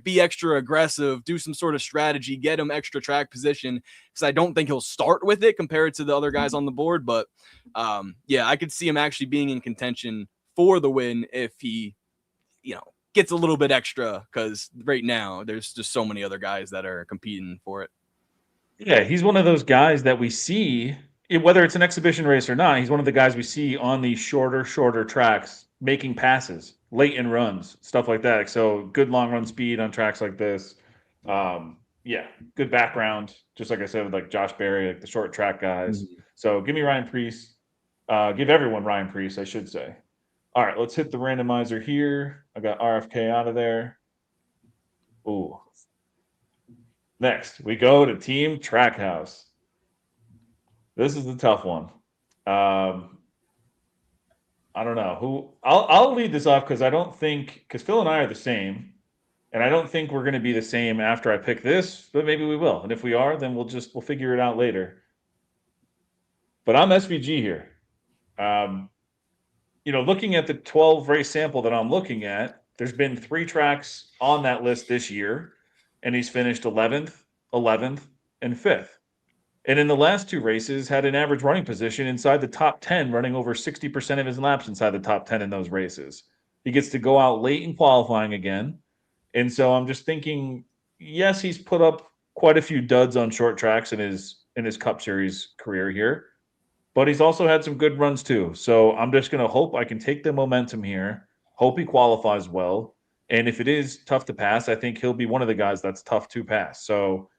[SPEAKER 2] be extra aggressive, do some sort of strategy, get him extra track position. Because I don't think he'll start with it compared to the other guys on the board. But yeah, I could see him actually being in contention for the win if he, gets a little bit extra. Because right now there's just so many other guys that are competing for it.
[SPEAKER 1] Yeah, he's one of those guys that we see, whether it's an exhibition race or not, he's one of the guys we see on these shorter tracks making passes, late in runs, stuff like that. So good long run speed on tracks like this. Yeah, good background, just like I said, with like Josh Berry, like the short track guys. Mm-hmm. So give me Ryan Preece. Give everyone Ryan Preece, I should say. All right, let's hit the randomizer here. I got RFK out of there. Ooh. Next, we go to Team Trackhouse. This is the tough one. I don't know who. I'll lead this off because Phil and I are the same, and I don't think we're going to be the same after I pick this, but maybe we will. And if we are, then we'll figure it out later. But I'm SVG here. Looking at the 12 race sample that I'm looking at, there's been 3 tracks on that list this year. And he's finished 11th, 11th, and 5th. And in the last 2 races, had an average running position inside the top 10, running over 60% of his laps inside the top 10 in those races. He gets to go out late in qualifying again. And so I'm just thinking, yes, he's put up quite a few duds on short tracks in his Cup Series career here. But he's also had some good runs too. So I'm just going to hope I can take the momentum here, hope he qualifies well. And if it is tough to pass, I think he'll be one of the guys that's tough to pass. So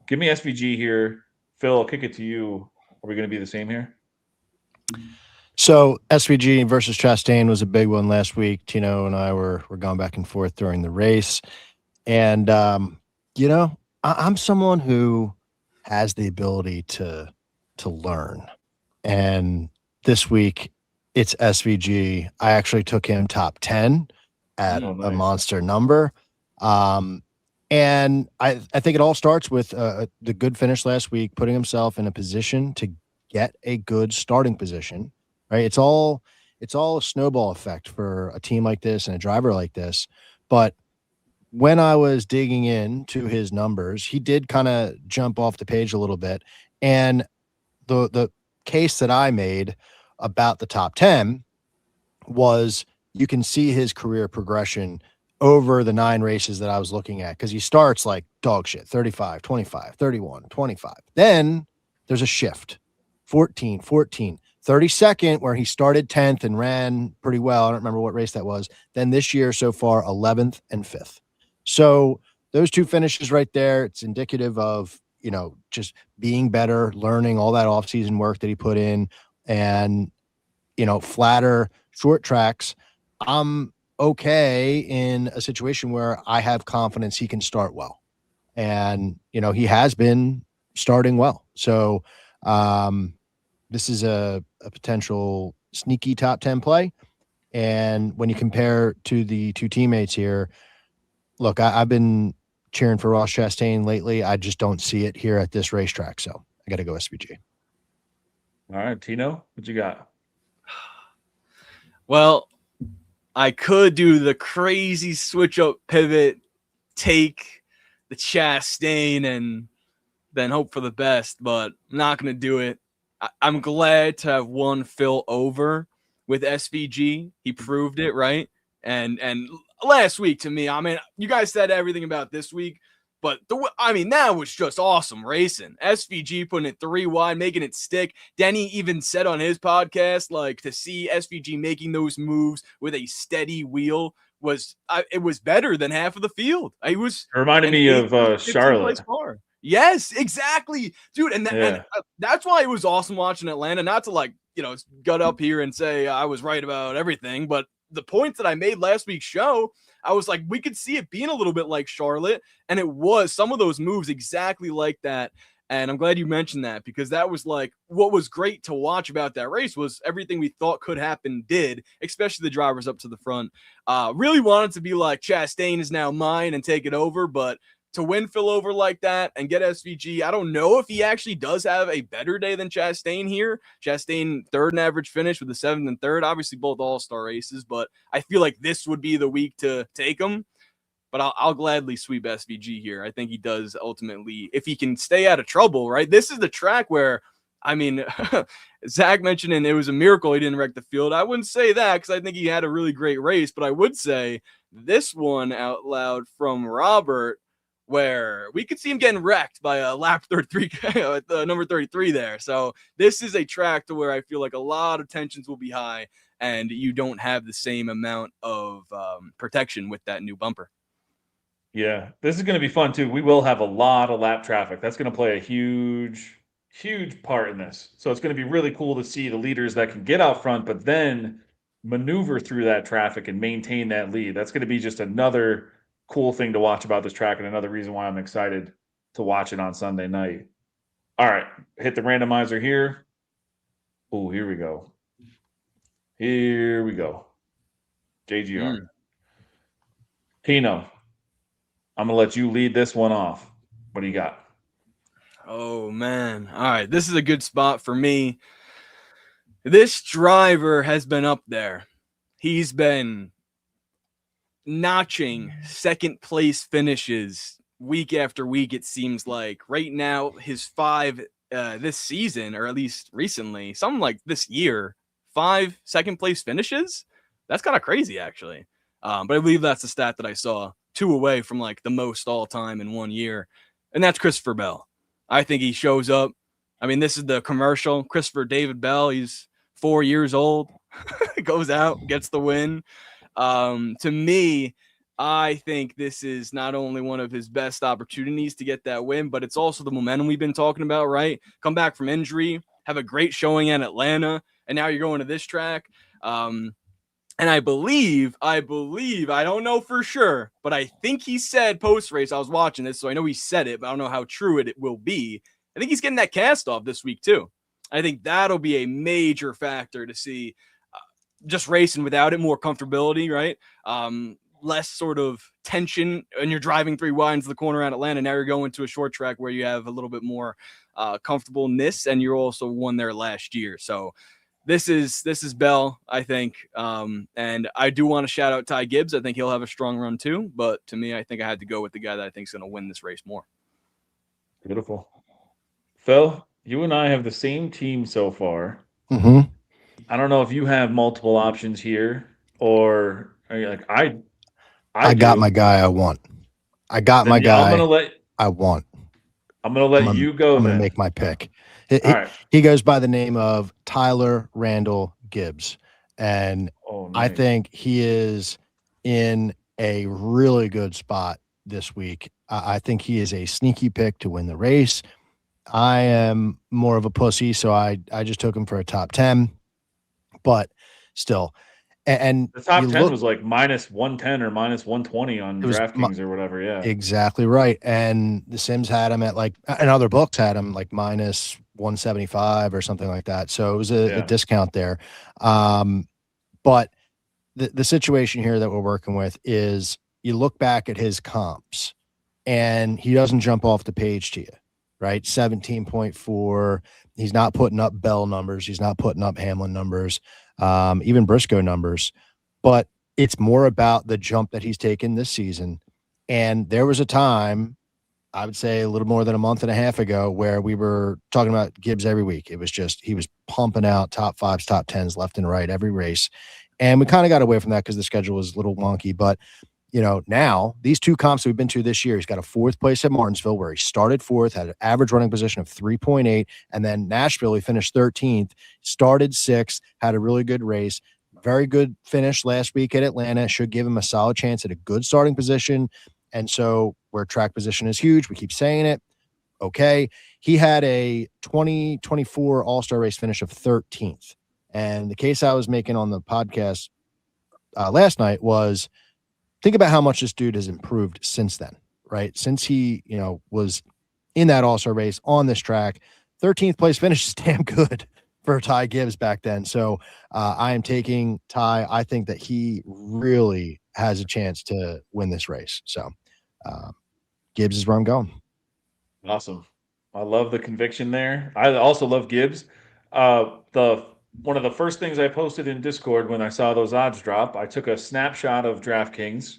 [SPEAKER 1] give me SVG here. Phil, I'll kick it to you. Are we going to be the same here?
[SPEAKER 3] So SVG versus Chastain was a big one last week. Tino and I were going back and forth during the race. And, I'm someone who has the ability to learn. And this week, it's SVG. I actually took him top 10 at a monster number. And I think it all starts with the good finish last week, putting himself in a position to get a good starting position, right? It's all a snowball effect for a team like this and a driver like this. But when I was digging into his numbers, he did kind of jump off the page a little bit. And the case that I made about the top 10 was you can see his career progression over the 9 races that I was looking at, because he starts like dog shit, 35, 25, 31, 25. Then there's a shift, 14, 32nd, where he started 10th and ran pretty well. I don't remember what race that was. Then this year so far, 11th and 5th. So those two finishes right there, it's indicative of, just being better, learning all that offseason work that he put in, and, flatter short tracks. I'm okay in a situation where I have confidence he can start well. And, he has been starting well. So this is a potential sneaky top 10 play. And when you compare to the two teammates here, look, I've been cheering for Ross Chastain lately. I just don't see it here at this racetrack. So I got to go SVG.
[SPEAKER 1] All right, Tino, what you got?
[SPEAKER 2] Well, I could do the crazy switch up pivot, take the Chastain, and then hope for the best, but I'm not going to do it. I'm glad to have won Phil over with SVG. He proved it, right? And last week, to me, I mean, you guys said everything about this week, but that was just awesome racing. SVG putting it 3 wide, making it stick. Denny even said on his podcast, like, to see SVG making those moves with a steady wheel it was better than half of the field. It
[SPEAKER 1] reminded me of Charlotte.
[SPEAKER 2] Yes, exactly, dude. And that's why it was awesome watching Atlanta. Not to gut up here and say I was right about everything, but the points that I made last week's show, I was like, we could see it being a little bit like Charlotte, and it was some of those moves exactly like that. And I'm glad you mentioned that, because that was like what was great to watch about that race was everything we thought could happen did, especially the drivers up to the front. Really wanted to be like Chastain is now mine and take it over, but to win Phil over like that and get SVG, I don't know if he actually does have a better day than Chastain here. Chastain, 3rd in average finish with the 7th and 3rd, obviously both all-star races, but I feel like this would be the week to take him. But I'll gladly sweep SVG here. I think he does ultimately, if he can stay out of trouble, right? This is the track where, I mean, Zach mentioned it was a miracle he didn't wreck the field. I wouldn't say that because I think he had a really great race, but I would say this one out loud from Robert, where we could see him getting wrecked by a lap 33 at number 33 there. So this is a track to where I feel like a lot of tensions will be high, and you don't have the same amount of protection with that new bumper.
[SPEAKER 1] Yeah, this is going to be fun too. We will have a lot of lap traffic. That's going to play a huge part in this. So it's going to be really cool to see the leaders that can get out front, but then maneuver through that traffic and maintain that lead. That's going to be just another cool thing to watch about this track, and another reason why I'm excited to watch it on Sunday night. All right, hit the randomizer here. Oh, here we go. JGR. Tino, I'm going to let you lead this one off. What do you got?
[SPEAKER 2] Oh, man. All right, this is a good spot for me. This driver has been up there. He's been notching second place finishes week after week, it seems like. Right now, his 5 this season, or at least recently, something like this year, 5 second place finishes. That's kind of crazy, actually. But I believe that's the stat that I saw. 2 away from like the most all time in 1 year. And that's Christopher Bell. I think he shows up. I mean, this is the commercial. Christopher David Bell, he's 4 years old, goes out, gets the win. To me, I think this is not only one of his best opportunities to get that win, but it's also the momentum we've been talking about, right? Come back from injury, have a great showing at Atlanta, and now you're going to this track. And I believe, I don't know for sure, but I think he said post-race, I was watching this, so I know he said it, but I don't know how true it will be. I think he's getting that cast off this week too. I think that'll be a major factor to see just racing without it, more comfortability, right? Less sort of tension, and you're driving 3 wide into the corner at Atlanta. Now you're going to a short track where you have a little bit more comfortableness, and you're also won there last year. So this is Bell, I think. And I do want to shout out Ty Gibbs. I think he'll have a strong run too. But to me, I think I had to go with the guy that I think is going to win this race more.
[SPEAKER 1] Beautiful. Phil, you and I have the same team so far.
[SPEAKER 3] Mm-hmm.
[SPEAKER 1] I don't know if you have multiple options here, or are you like I
[SPEAKER 3] got my guy I want. I got my guy
[SPEAKER 1] I want.
[SPEAKER 3] I'm
[SPEAKER 1] you go.
[SPEAKER 3] I'm
[SPEAKER 1] then.
[SPEAKER 3] gonna make my pick. He,
[SPEAKER 1] All
[SPEAKER 3] he,
[SPEAKER 1] right.
[SPEAKER 3] he goes by the name of Tyler Randall Gibbs. And
[SPEAKER 1] Oh,
[SPEAKER 3] I
[SPEAKER 1] nice.
[SPEAKER 3] think he is in a really good spot this week. I think he is a sneaky pick to win the race. I am more of a pussy, so I just took him for a top 10, but still. And
[SPEAKER 1] The top
[SPEAKER 3] you
[SPEAKER 1] 10
[SPEAKER 3] look,
[SPEAKER 1] was like minus 110 or minus 120 on
[SPEAKER 3] it was
[SPEAKER 1] DraftKings or whatever. Yeah.
[SPEAKER 3] exactly right. And the Sims had him at like, and other books had him like minus 175 or something like that. So it was a
[SPEAKER 1] Yeah.
[SPEAKER 3] discount there. But the situation here that we're working with is you look back at his comps and he doesn't jump off the page to you, right? 17.4. He's not putting up Bell numbers. He's not putting up Hamlin numbers, even Briscoe numbers. But it's more about the jump that he's taken this season. And there was a time, I would say a little more than a month and a half ago, where we were talking about Gibbs every week. It was just, he was pumping out top fives, top tens left and right every race. And we kind of got away from that because the schedule was a little wonky. But, now these two comps that we've been to this year, he's got a fourth place at Martinsville where he started fourth, had an average running position of 3.8. And then Nashville, he finished 13th, started sixth, had a really good race. Very good finish last week at Atlanta. Should give him a solid chance at a good starting position. And so where track position is huge, we keep saying it. Okay. He had a 2024 All-Star race finish of 13th. And the case I was making on the podcast last night was, think about how much this dude has improved since then, right? Since he, was in that All-Star race on this track, 13th place finish is damn good for Ty Gibbs back then. So I am taking Ty. I think that he really has a chance to win this race. So Gibbs is where I'm going.
[SPEAKER 1] Awesome. I love the conviction there. I also love Gibbs. The one of the first things I posted in Discord when I saw those odds drop, I took a snapshot of DraftKings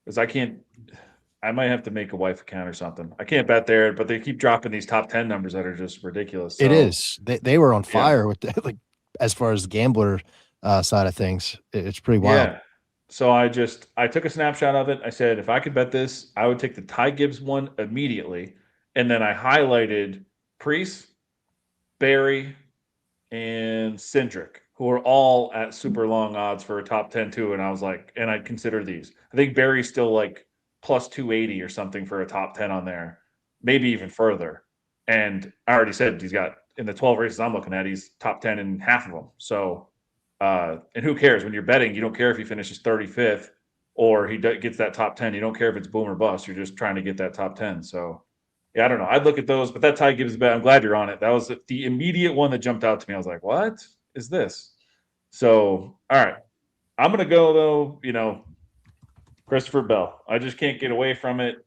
[SPEAKER 1] because I might have to make a wife account or something. I can't bet there, but they keep dropping these top 10 numbers that are just ridiculous. So,
[SPEAKER 3] It is. They were on
[SPEAKER 1] yeah.
[SPEAKER 3] fire with like as far as the gambler side of things. It's pretty wild.
[SPEAKER 1] Yeah. So I took a snapshot of it. I said, if I could bet this, I would take the Ty Gibbs one immediately. And then I highlighted Priest, Barry, and Cindric, who are all at super long odds for a top 10 too. And I was like, and I'd consider these. I think Barry's still like plus 280 or something for a top 10 on there, maybe even further. And I already said he's got, in the 12 races I'm looking at, he's top 10 in half of them. So, and who cares when you're betting? You don't care if he finishes 35th or he gets that top 10. You don't care if it's boom or bust. You're just trying to get that top 10. So, yeah, I don't know. I'd look at those, but that Ty Gibbs bet, I'm glad you're on it. That was the immediate one that jumped out to me. I was like, what is this? So, all right. I'm going to go, though, Christopher Bell. I just can't get away from it.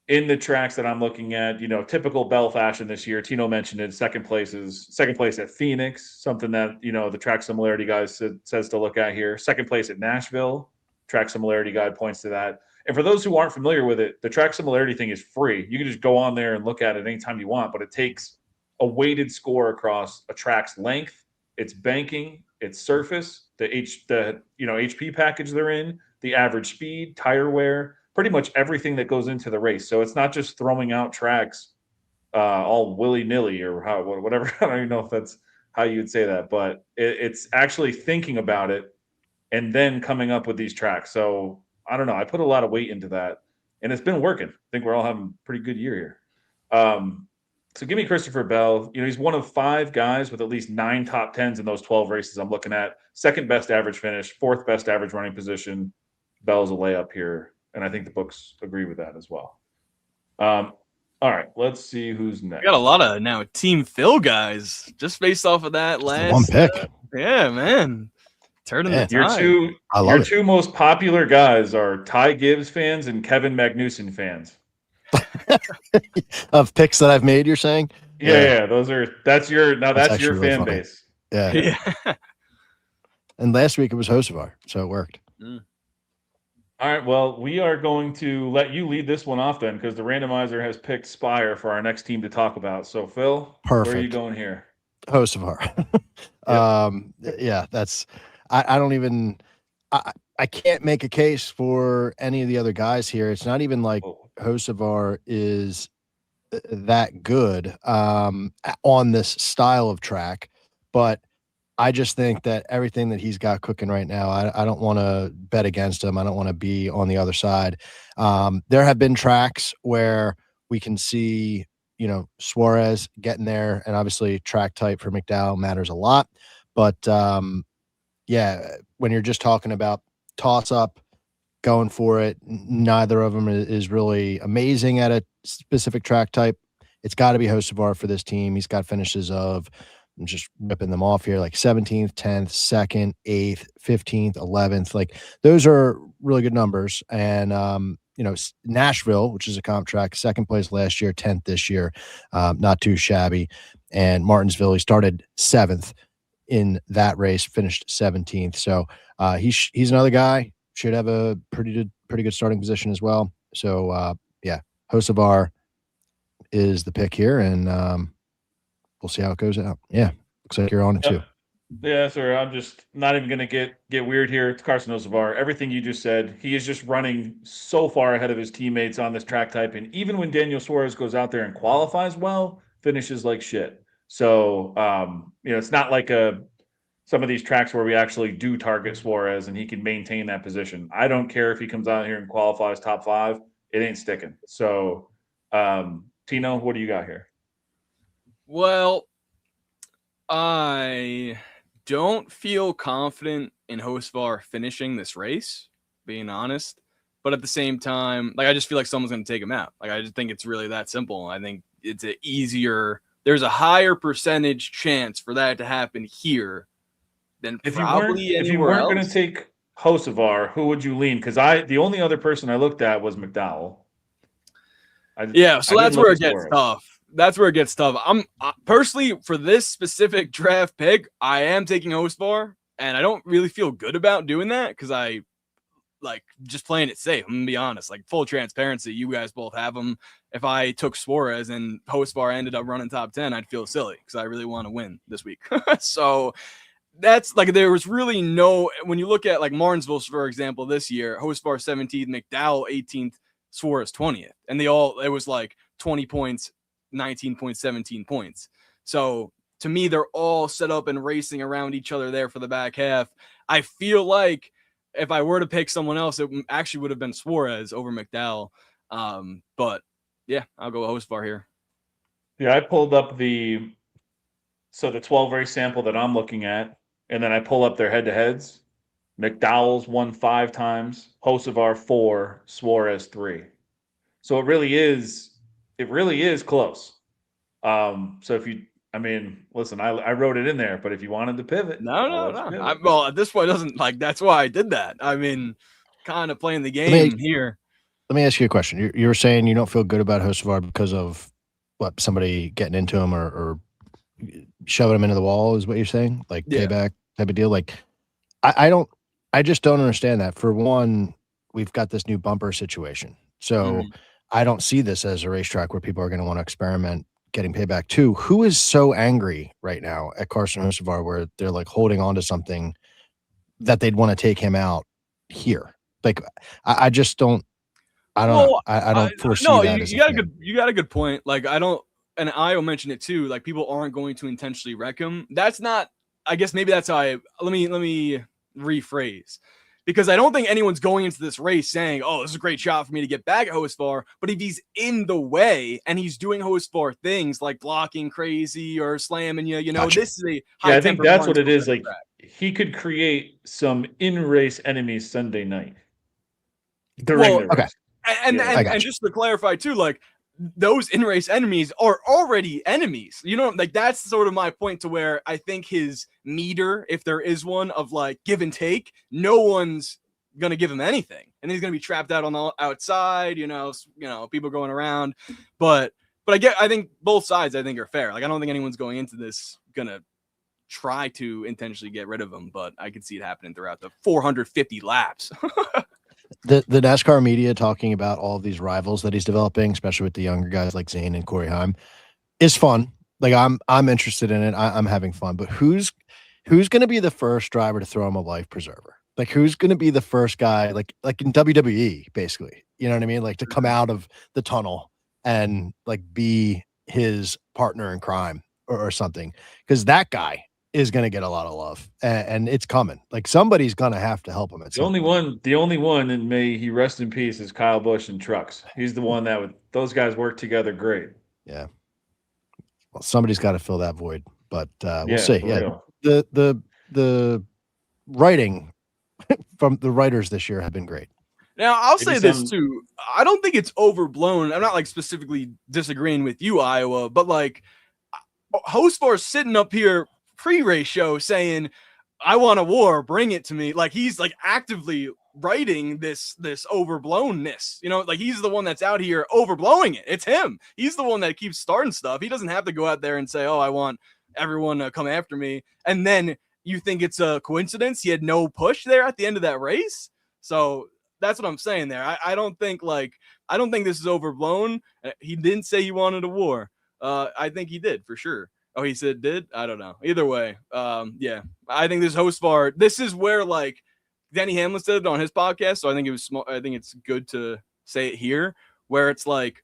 [SPEAKER 1] In the tracks that I'm looking at, typical Bell fashion this year. Tino mentioned it. Second place at Phoenix, something that, the track similarity guy says to look at here. Second place at Nashville. Track similarity guide points to that. And for those who aren't familiar with it, the track similarity thing is free. You can just go on there and look at it anytime you want, but it takes a weighted score across a track's length, its banking, its surface, the HP package they're in, the average speed, tire wear, pretty much everything that goes into the race. So it's not just throwing out tracks all willy-nilly or whatever. I don't even know if that's how you'd say that, but it's actually thinking about it and then coming up with these tracks. So I don't know. I put a lot of weight into that, and it's been working. I think we're all having a pretty good year here. So give me Christopher Bell. He's one of 5 guys with at least 9 top 10s in those 12 races I'm looking at. Second best average finish, 4th best average running position. Bell's a layup here, and I think the books agree with that as well. All right, let's see who's next.
[SPEAKER 2] We got a lot of now Team Phil guys just based off of that last
[SPEAKER 3] one pick.
[SPEAKER 2] Yeah, man. Turning the tide.
[SPEAKER 1] Your two most popular guys are Ty Gibbs fans and Kevin Magnussen fans.
[SPEAKER 3] Of picks that I've made, you're saying?
[SPEAKER 1] Yeah. That's your
[SPEAKER 3] really
[SPEAKER 1] fan
[SPEAKER 3] funny.
[SPEAKER 1] base.
[SPEAKER 3] Yeah. And last week it was Hocevar, so it worked.
[SPEAKER 2] Mm.
[SPEAKER 1] All right, well, we are going to let you lead this one off then, because the randomizer has picked Spire for our next team to talk about. So, Phil,
[SPEAKER 3] Perfect.
[SPEAKER 1] Where are you going here?
[SPEAKER 3] Hocevar. Yeah, that's I don't even I can't make a case for any of the other guys here. It's not even like Hocevar is that good on this style of track, but I just think that everything that he's got cooking right now, I don't want to bet against him. I don't want to be on the other side. There have been tracks where we can see, Suarez getting there, and obviously track type for McDowell matters a lot. But yeah, when you're just talking about toss up, going for it, neither of them is really amazing at a specific track type. It's got to be Hocevar for this team. He's got finishes of, I'm just ripping them off here, like 17th, 10th, 2nd, 8th, 15th, 11th. Like those are really good numbers. And, Nashville, which is a comp track, 2nd place last year, 10th this year, not too shabby. And Martinsville, he started 7th in that race, finished 17th. So he's another guy, should have a pretty good starting position as well. So Hocevar is the pick here, and we'll see how it goes out. Yeah, looks like you're on it too.
[SPEAKER 1] Yeah, sir. I'm just not even going to get weird here. It's Carson Hocevar. Everything you just said, he is just running so far ahead of his teammates on this track type. And even when Daniel Suarez goes out there and qualifies well, finishes like shit. So, it's not like some of these tracks where we actually do target Suarez and he can maintain that position. I don't care if he comes out here and qualifies top 5. It ain't sticking. So, Tino, what do you got here?
[SPEAKER 2] Well, I don't feel confident in Hocevar finishing this race, being honest. But at the same time, I just feel like someone's going to take him out. I just think it's really that simple. I think it's there's a higher percentage chance for that to happen here than
[SPEAKER 1] if
[SPEAKER 2] probably
[SPEAKER 1] you
[SPEAKER 2] anywhere
[SPEAKER 1] weren't
[SPEAKER 2] else.
[SPEAKER 1] going to take Hocevar, who would you lean? Because the only other person I looked at was McDowell.
[SPEAKER 2] So that's where it gets tough. That's where it gets tough. I'm personally, for this specific draft pick, I am taking Hocevar, and I don't really feel good about doing that because I just playing it safe. I'm gonna be honest, full transparency. You guys both have them. If I took Suarez and Hocevar ended up running top 10, I'd feel silly because I really want to win this week. So that's there was really no, when you look at Martinsville, for example, this year, Hocevar 17th, McDowell 18th, Suarez 20th, and it was 20 points, 19 points, 17 points. So to me, they're all set up and racing around each other there for the back half. I feel like if I were to pick someone else, it actually would have been Suarez over McDowell. But yeah, I'll go Hocevar here.
[SPEAKER 1] Yeah, I pulled up the 12 race sample that I'm looking at, and then I pull up their head-to-heads. McDowell's won 5 times, Hocevar 4, Suarez 3. So it really is close. So listen, I wrote it in there, but if you wanted to pivot,
[SPEAKER 2] no. Well, at this point, it doesn't that's why I did that. Kind of playing the game here.
[SPEAKER 3] Let me ask you a question. You were saying you don't feel good about Hocevar because of what, somebody getting into him or shoving him into the wall is what you're saying? Payback type of deal? I just don't understand that. For one, we've got this new bumper situation. So I don't see this as a racetrack where people are going to want to experiment getting payback. Two, who is so angry right now at Carson Hocevar where they're holding on to something that they'd want to take him out here? I just don't. I don't know. I don't foresee that.
[SPEAKER 2] You got a good point. I don't, and Io mentioned it too. People aren't going to intentionally wreck him. That's not. I guess maybe that's how let me rephrase, because I don't think anyone's going into this race saying, "Oh, this is a great shot for me to get back at Hocevar." But if he's in the way and he's doing Hocevar things like blocking crazy or slamming you,
[SPEAKER 3] Gotcha.
[SPEAKER 2] This is a high.
[SPEAKER 1] Yeah, I think that's what it is. He could create some in-race enemies Sunday night during the race.
[SPEAKER 2] And just to clarify too, those in-race enemies are already enemies. That's sort of my point to where I think his meter, if there is one, of give and take, no one's gonna give him anything, and he's gonna be trapped out on the outside. People going around, but I think both sides I think are fair. I don't think anyone's going into this gonna try to intentionally get rid of him, but I could see it happening throughout the 450 laps.
[SPEAKER 3] The NASCAR media talking about all of these rivals that he's developing, especially with the younger guys like Zane and Corey Haim, is fun. I'm interested in it. I'm having fun. But who's going to be the first driver to throw him a life preserver? Who's going to be the first guy, like in WWE, basically? You know what I mean? To come out of the tunnel and like be his partner in crime or something, because that guy is going to get a lot of love, and it's coming. Like somebody's going to have to help him at
[SPEAKER 1] The
[SPEAKER 3] some
[SPEAKER 1] only
[SPEAKER 3] point.
[SPEAKER 1] one, the only one, and may he rest in peace, is Kyle Busch and trucks. He's the one that would those guys work together great.
[SPEAKER 3] Yeah. Well, somebody's got to fill that void, but we'll
[SPEAKER 1] Yeah,
[SPEAKER 3] see.
[SPEAKER 1] for
[SPEAKER 3] Yeah.
[SPEAKER 1] real.
[SPEAKER 3] The writing from the writers this year have been great.
[SPEAKER 2] Now, I'll
[SPEAKER 1] Maybe
[SPEAKER 2] say this
[SPEAKER 1] some
[SPEAKER 2] too. I don't think it's overblown. I'm not like specifically disagreeing with you, Iowa, but like Hosfar's sitting up here pre-race show saying, "I want a war, bring it to me." Like he's like actively writing this overblownness. You know, like he's the one that's out here overblowing it. It's him. He's the one that keeps starting stuff. He doesn't have to go out there and say, "Oh, I want everyone to come after me," and then you think it's a coincidence he had no push there at the end of that race. So that's what I'm saying there. I don't think this is overblown. He didn't say he wanted a war. I think he did for sure. Oh, he said did? I don't know. Either way, yeah. I think this host bar. This is where like Denny Hamlin said it on his podcast, so I think it was small. I think it's good to say it here, where it's like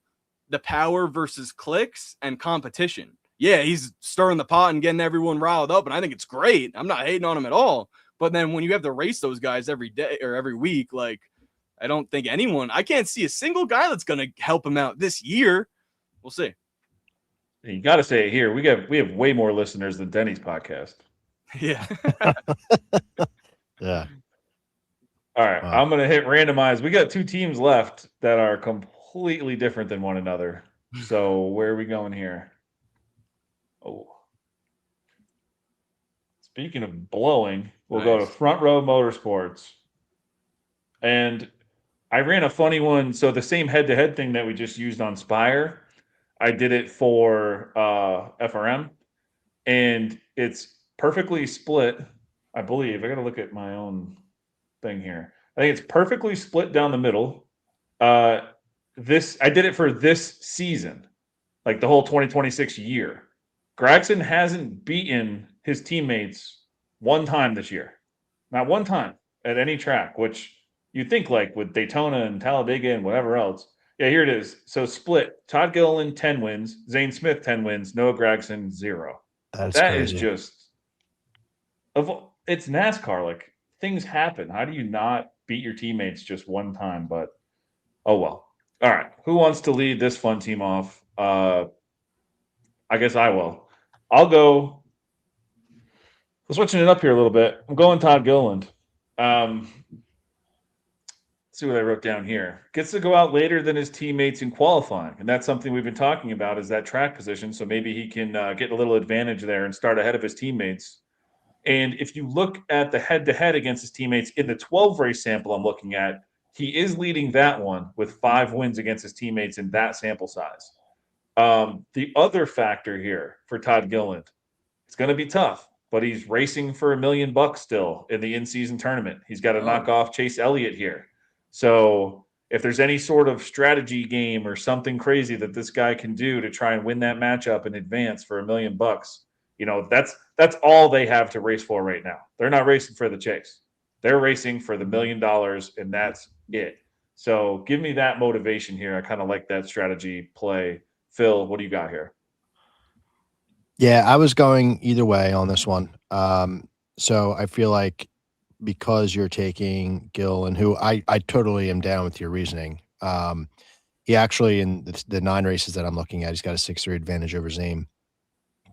[SPEAKER 2] the power versus clicks and competition. Yeah, he's stirring the pot and getting everyone riled up, and I think it's great. I'm not hating on him at all. But then when you have to race those guys every day or every week, like I don't think I can't see a single guy that's going to help him out this year. We'll see.
[SPEAKER 1] you got to say it here. We have way more listeners than Denny's podcast.
[SPEAKER 2] Yeah.
[SPEAKER 3] Yeah.
[SPEAKER 1] All right,
[SPEAKER 3] Wow.
[SPEAKER 1] I'm gonna hit randomize. We got two teams left that are completely different than one another. So where are we going here? Oh, speaking of blowing, we'll go to
[SPEAKER 2] Nice.
[SPEAKER 1] Front Row Motorsports, and I ran a funny one. So the same head-to-head thing that we just used on Spire, I did it for FRM, and it's perfectly split. I believe I got to look at my own thing here. I think it's perfectly split down the middle. This I did it for this season, like the whole 2026 year. Gragson hasn't beaten his teammates one time this year, not one time at any track. Which you think like with Daytona and Talladega and whatever else. Yeah, here it is. So split: Todd Gilliland 10 wins, Zane Smith 10 wins, Noah Gragson 0.
[SPEAKER 3] That's
[SPEAKER 1] That is
[SPEAKER 3] crazy.
[SPEAKER 1] just it's NASCAR. Like things happen. How do you not beat your teammates just one time? But oh well. All right. Who wants to lead this fun team off? I guess I will. I'll go. Switching it up here a little bit. I'm going Todd Gilliland. Let's see what I wrote down here. Gets to go out later than his teammates in qualifying, and that's something we've been talking about. Is that track position? So maybe he can get a little advantage there and start ahead of his teammates. And if you look at the head-to-head against his teammates in the 12 race sample I'm looking at, he is leading that one with 5 wins against his teammates in that sample size. The other factor here for Todd Gilliland, it's going to be tough, but he's racing for $1 million still in the in-season tournament. He's got to knock off Chase Elliott here. So if there's any sort of strategy game or something crazy that this guy can do to try and win that matchup in advance for $1 million, that's all they have to race for right now. They're not racing for the chase. They're racing for the $1 million, and that's it. So give me that motivation here. I kind of like that strategy play. Phil, what do you got here?
[SPEAKER 3] Yeah, I was going either way on this one. So I feel like because you're taking Gil, and who I totally am down with your reasoning. He actually, in the 9 races that I'm looking at, he's got a 6-3 advantage over Zane.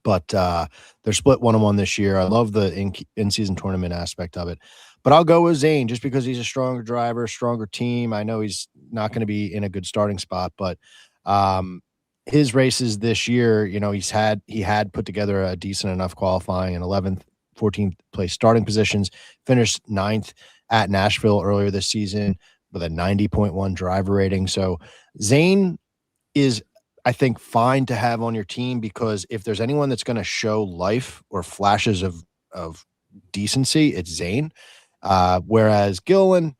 [SPEAKER 3] But they're split 1-1 this year. I love the in-season tournament aspect of it. But I'll go with Zane just because he's a stronger driver, stronger team. I know he's not going to be in a good starting spot, but his races this year, he had put together a decent enough qualifying in 11th, 14th place starting positions, finished 9th at Nashville earlier this season with a 90.1 driver rating. So Zane is, I think, fine to have on your team, because if there's anyone that's going to show life or flashes of decency, it's Zane. Whereas Gilliland,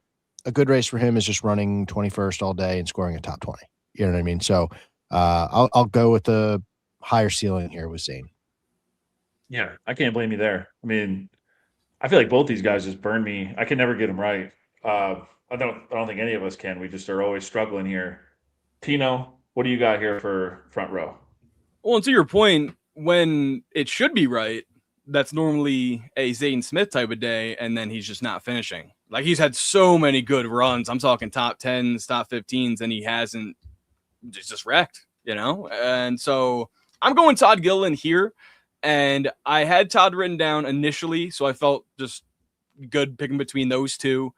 [SPEAKER 3] a good race for him is just running 21st all day and scoring a top 20. You know what I mean? So I'll go with the higher ceiling here with Zane.
[SPEAKER 1] Yeah, I can't blame you there. I mean, I feel like both these guys just burn me. I can never get them right. I don't think any of us can. We just are always struggling here. Tino, What do you got here for front row?
[SPEAKER 2] Well, and to your point, when it should be right, that's normally a Zayden Smith type of day, and then he's just not finishing. Like he's had so many good runs. I'm talking top 10s, top 15s, and he hasn't just wrecked, And so I'm going Todd Gilliland here. And I had Todd written down initially, so I felt just good picking between those two.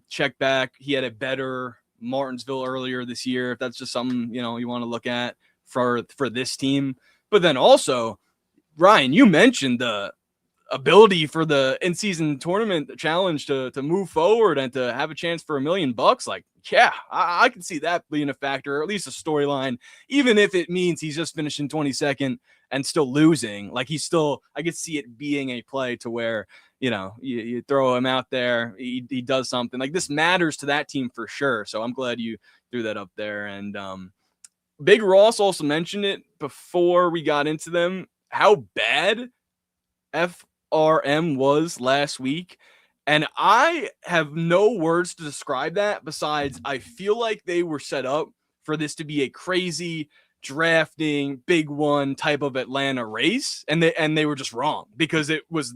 [SPEAKER 2] Check back. He had a better Martinsville earlier this year, if that's just something, you want to look at for this team. But then also, Ryan, you mentioned the ability for the in-season tournament challenge to move forward and to have a chance for $1 million. Like, yeah, I can see that being a factor, or at least a storyline, even if it means he's just finishing 22nd and still losing. Like I could see it being a play to where, you throw him out there, he does something. Like this matters to that team for sure. So I'm glad you threw that up there. And Big Ross also mentioned it before we got into them, how bad FRM was last week. And I have no words to describe that besides I feel like they were set up for this to be a crazy drafting big one type of Atlanta race, and they were just wrong because it was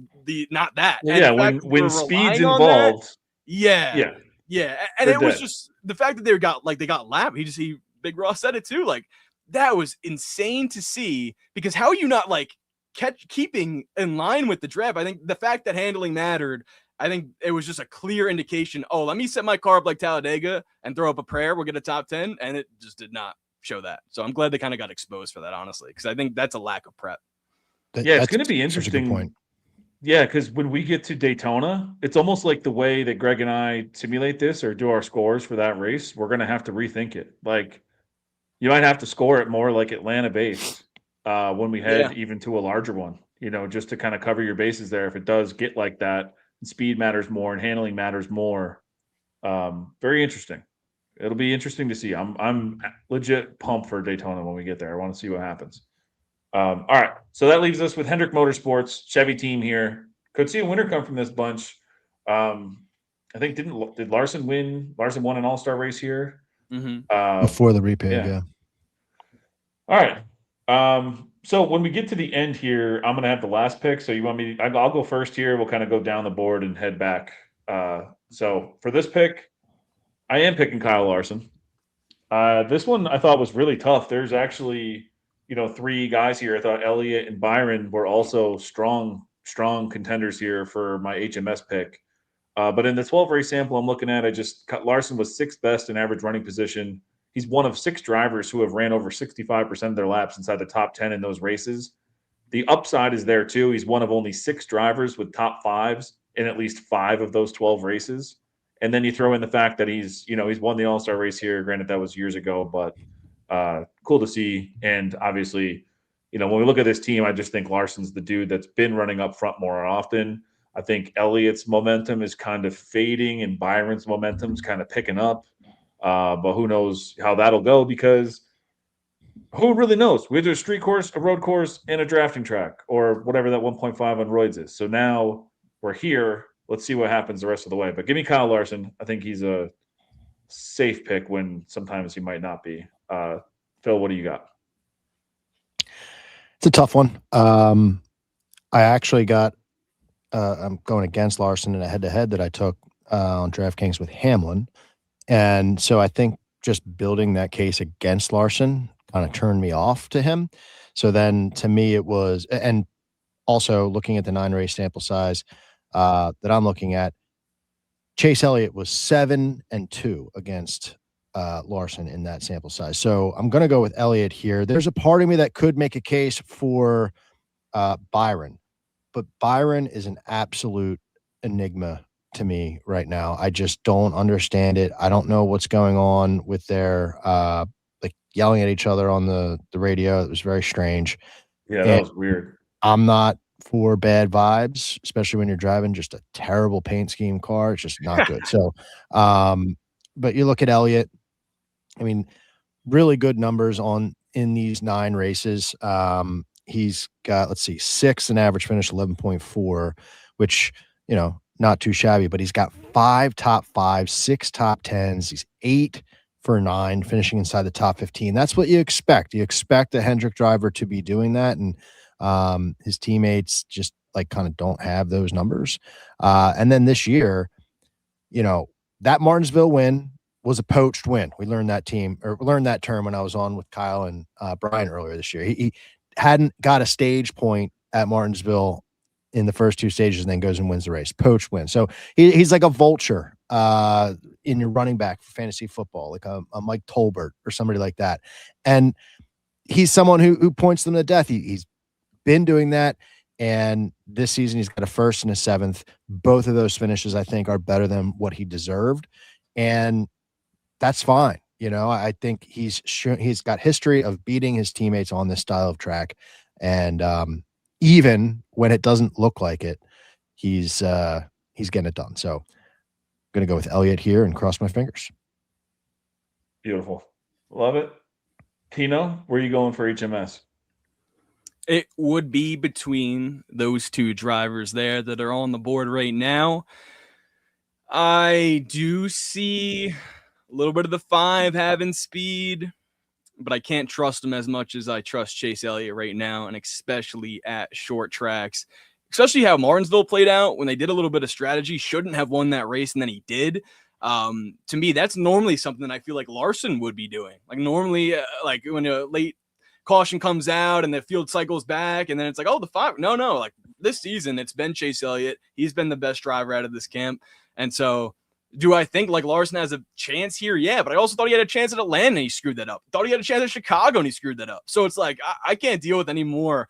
[SPEAKER 2] not that.
[SPEAKER 1] Well, yeah, when speed's involved,
[SPEAKER 2] yeah, and it was
[SPEAKER 1] dead.
[SPEAKER 2] just the fact that they got lapped. Big Ross said it too, like that was insane to see, because how are you not like keeping in line with the draft? I think the fact that handling mattered, I think it was just a clear indication. Oh, let me set my car up like Talladega and throw up a prayer. We'll get a top 10. And it just did not show that. So I'm glad they kind of got exposed for that, honestly, because I think that's a lack of prep.
[SPEAKER 1] Yeah, it's going to be interesting. Point. Yeah, because when we get to Daytona, it's almost like the way that Greg and I simulate this or do our scores for that race, we're going to have to rethink it. Like, you might have to score it more like Atlanta based when we head even to a larger one, just to kind of cover your bases there. If it does get like that, speed matters more and handling matters more. Very interesting. It'll be interesting to see. I'm legit pumped for Daytona when we get there. I want to see what happens. All right, so that leaves us with Hendrick Motorsports, Chevy team here. Could see a winner come from this bunch. I think did Larson win? Larson won an all-star race here
[SPEAKER 3] before the repay. Yeah.
[SPEAKER 1] All right. So when we get to the end here, I'm going to have the last pick. So you want me? I'll go first here. We'll kind of go down the board and head back. So for this pick, I am picking Kyle Larson. This one I thought was really tough. There's actually, 3 guys here. I thought Elliott and Byron were also strong contenders here for my HMS pick. But in the 12 race sample I'm looking at, Larson was 6th best in average running position. He's one of 6 drivers who have ran over 65% of their laps inside the top 10 in those races. The upside is there too. He's one of only 6 drivers with top 5s in at least 5 of those 12 races. And then you throw in the fact that he's won the All-Star race here. Granted, that was years ago, but cool to see. And obviously, when we look at this team, I just think Larson's the dude that's been running up front more often. I think Elliott's momentum is kind of fading and Byron's momentum is kind of picking up. But who knows how that'll go, because who really knows? We have a street course, a road course, and a drafting track, or whatever that 1.5 on roids is. So now we're here. Let's see what happens the rest of the way. But give me Kyle Larson. I think he's a safe pick when sometimes he might not be. Phil, what do you got?
[SPEAKER 3] It's a tough one. I actually got I'm going against Larson in a head-to-head that I took on DraftKings with Hamlin. And so I think just building that case against Larson kind of turned me off to him. So then to me it was, and also looking at the 9 race sample size that I'm looking at, Chase Elliott was 7-2 against Larson in that sample size. So I'm going to go with Elliott here. There's a part of me that could make a case for Byron, but Byron is an absolute enigma to me right now. I just don't understand it. I don't know what's going on with their like yelling at each other on the radio. It was very strange.
[SPEAKER 1] Yeah, that was weird.
[SPEAKER 3] I'm not for bad vibes, especially when you're driving just a terrible paint scheme car. It's just not good. So, but you look at Elliott, I mean, really good numbers in these 9 races. He's got, 6th in average finish, 11.4, which, not too shabby, but he's got 5 top 5s, 6 top 10s. He's 8 for 9, finishing inside the top 15. That's what you expect. You expect a Hendrick driver to be doing that, and his teammates just like kind of don't have those numbers. And then this year, that Martinsville win was a poached win. We learned that term when I was on with Kyle and Brian earlier this year. He hadn't got a stage point at Martinsville in the first 2 stages and then goes and wins the race. Poached win. So he's like a vulture in your running back for fantasy football, like a Mike Tolbert or somebody like that. And he's someone who points them to death. He's been doing that. And this season, he's got a 1st and a 7th. Both of those finishes, I think, are better than what he deserved. And that's fine. I think he's got history of beating his teammates on this style of track. And even when it doesn't look like it, he's getting it done. So I'm going to go with Elliott here and cross my fingers.
[SPEAKER 1] Beautiful. Love it. Tino, where are you going for HMS?
[SPEAKER 2] It would be between those 2 drivers there that are on the board right now. I do see a little bit of the 5 having speed, but I can't trust him as much as I trust Chase Elliott right now, and especially at short tracks. Especially how Martinsville played out when they did a little bit of strategy, shouldn't have won that race, and then he did. To me, that's normally something I feel like Larson would be doing. Like normally, like when a late caution comes out and the field cycles back, and then it's like, oh, the 5. No. Like this season, it's been Chase Elliott. He's been the best driver out of this camp. And so do I think like Larson has a chance here? Yeah, but I also thought he had a chance at Atlanta and he screwed that up. Thought he had a chance at Chicago and he screwed that up. So it's like, I can't deal with any more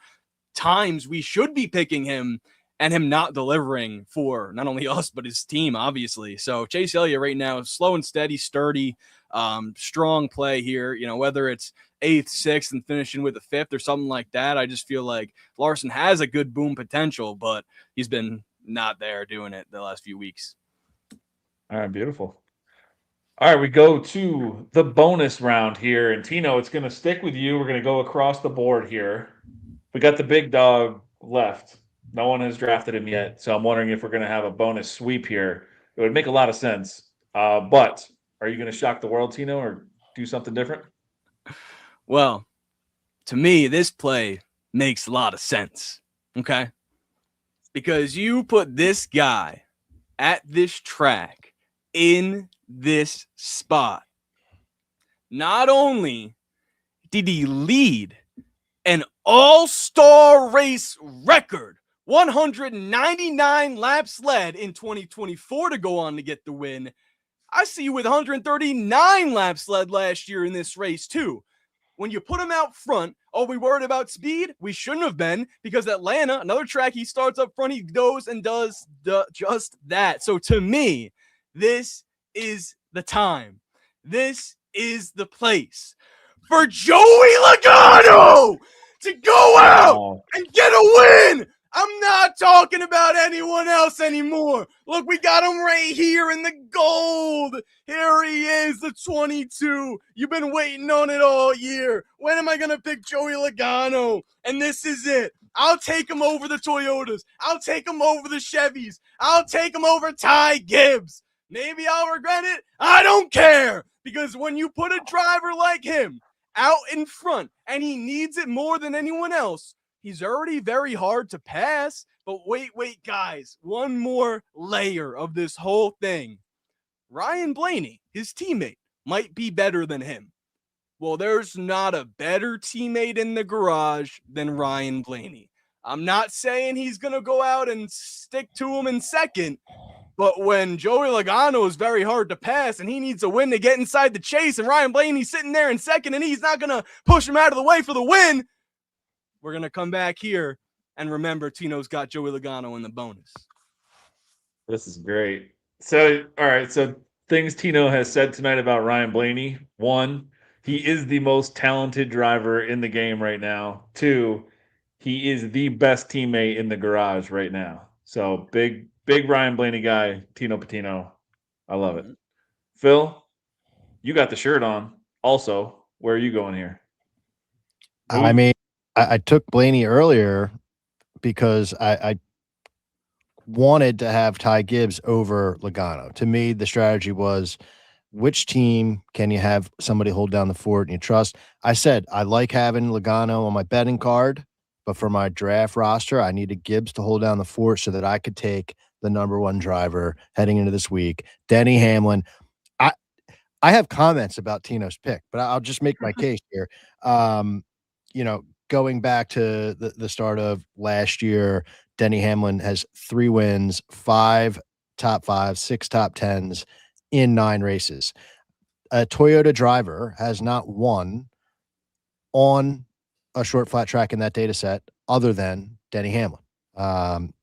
[SPEAKER 2] times we should be picking him and him not delivering for not only us, but his team, obviously. So Chase Elliott right now, slow and steady, sturdy, strong play here, whether it's 8th, 6th, and finishing with a 5th or something like that. I just feel like Larson has a good boom potential, but he's been not there doing it the last few weeks.
[SPEAKER 1] All right, beautiful. All right, we go to the bonus round here. And Tino, it's going to stick with you. We're going to go across the board here. We got the big dog left. No one has drafted him yet. So I'm wondering if we're going to have a bonus sweep here. It would make a lot of sense. But are you going to shock the world, Tino, or do something different?
[SPEAKER 2] Well, to me, this play makes a lot of sense. Okay? Because you put this guy at this track in this spot. Not only did he lead an all-star race record, 199 laps led in 2024 to go on to get the win. I see you with 139 laps led last year in this race too. When you put him out front, are we worried about speed? We shouldn't have been, because Atlanta, another track, he starts up front, he goes and does just that. So to me, this is the time. This is the place for Joey Logano to go out and get a win. I'm not talking about anyone else anymore. Look, we got him right here in the gold. Here he is, the 22. You've been waiting on it all year. When am I going to pick Joey Logano? And this is it. I'll take him over the Toyotas. I'll take him over the Chevys. I'll take him over Ty Gibbs. Maybe I'll regret it. I don't care. Because when you put a driver like him out in front and he needs it more than anyone else, he's already very hard to pass. But wait, guys. One more layer of this whole thing. Ryan Blaney, his teammate, might be better than him. Well, there's not a better teammate in the garage than Ryan Blaney. I'm not saying he's going to go out and stick to him in second, but when Joey Logano is very hard to pass and he needs a win to get inside the chase and Ryan Blaney's sitting there in second and he's not going to push him out of the way for the win, we're going to come back here and remember Tino's got Joey Logano in the bonus.
[SPEAKER 1] This is great. So, all right. So things Tino has said tonight about Ryan Blaney. 1, he is the most talented driver in the game right now. 2, he is the best teammate in the garage right now. So big Ryan Blaney guy, Tino Patino. I love it. Phil, you got the shirt on. Also, where are you going here?
[SPEAKER 3] I mean, I took Blaney earlier because I wanted to have Ty Gibbs over Logano. To me, the strategy was which team can you have somebody hold down the fort and you trust? I said I like having Logano on my betting card, but for my draft roster, I needed Gibbs to hold down the fort so that I could take the number one driver heading into this week, Denny Hamlin. I I have comments about Tino's pick, but I'll just make my case here. You know, going back to the start of last year, Denny Hamlin has 3 wins, 5 top 5, 6 top 10s in 9 races. A Toyota driver has not won on a short flat track in that data set other than Denny Hamlin.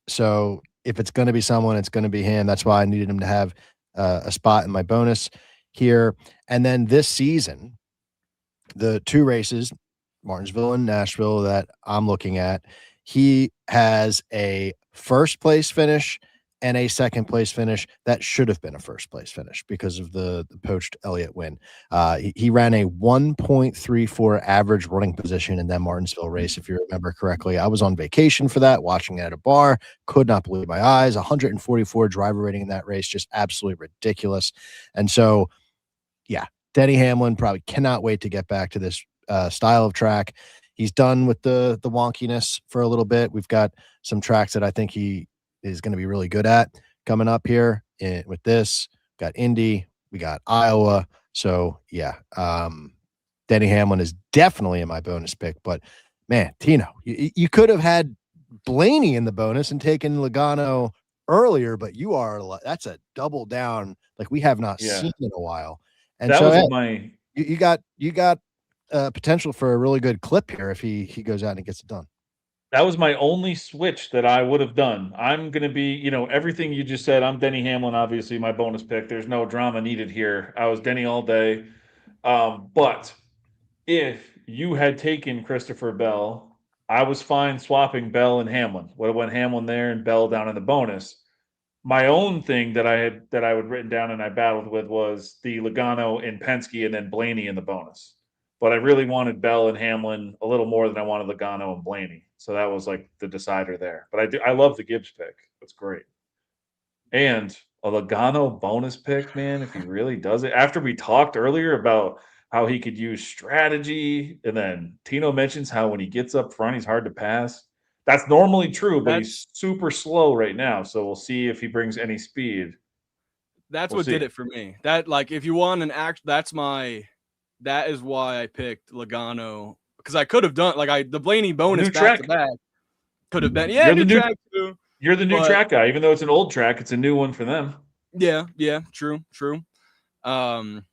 [SPEAKER 3] So if it's going to be someone, it's going to be him. That's why I needed him to have a spot in my bonus here. And then this season, the 2 races, Martinsville and Nashville, that I'm looking at, he has a first place finish and a second place finish that should have been a first place finish because of the poached Elliott win. He ran a 1.34 average running position in that Martinsville race, if you remember correctly. I was on vacation for that, watching it at a bar, could not believe my eyes. 144 driver rating in that race, just absolutely ridiculous. And so, yeah, Denny Hamlin probably cannot wait to get back to this style of track. He's done with the wonkiness for a little bit. We've got some tracks that I think he is going to be really good at coming up here with this. Got Indy, we got Iowa. So yeah, Denny Hamlin is definitely in my bonus pick. But man, Tino, you could have had Blaney in the bonus and taken Logano earlier, but that's a double down like we have not seen in a while. And
[SPEAKER 1] that
[SPEAKER 3] so
[SPEAKER 1] was
[SPEAKER 3] hey,
[SPEAKER 1] my
[SPEAKER 3] you got potential for a really good clip here if he goes out and gets it done.
[SPEAKER 1] that was my only switch that I would have done. I'm going to be, you know, everything you just said. I'm Denny Hamlin, obviously my bonus pick. There's no drama needed here. I was Denny all day. But if you had taken Christopher Bell, I was fine swapping Bell and Hamlin. Would have went Hamlin there and Bell down in the bonus. My own thing that I would written down and I battled with was the Logano and Penske and then Blaney in the bonus. But I really wanted Bell and Hamlin a little more than I wanted Logano and Blaney. So that was like the decider there. But I love the Gibbs pick. That's great. And a Logano bonus pick, man, if he really does it. After we talked earlier about how he could use strategy, and then Tino mentions how when he gets up front, he's hard to pass. That's normally true, but he's super slow right now. So we'll see if he brings any speed.
[SPEAKER 2] That's what did it for me. That, like, if you want an act, that is why I picked Logano, because I could have done the Blaney bonus back to back could have been new track too.
[SPEAKER 1] You're the new track guy, even though it's an old track, it's a new one for them.
[SPEAKER 2] Yeah, true. But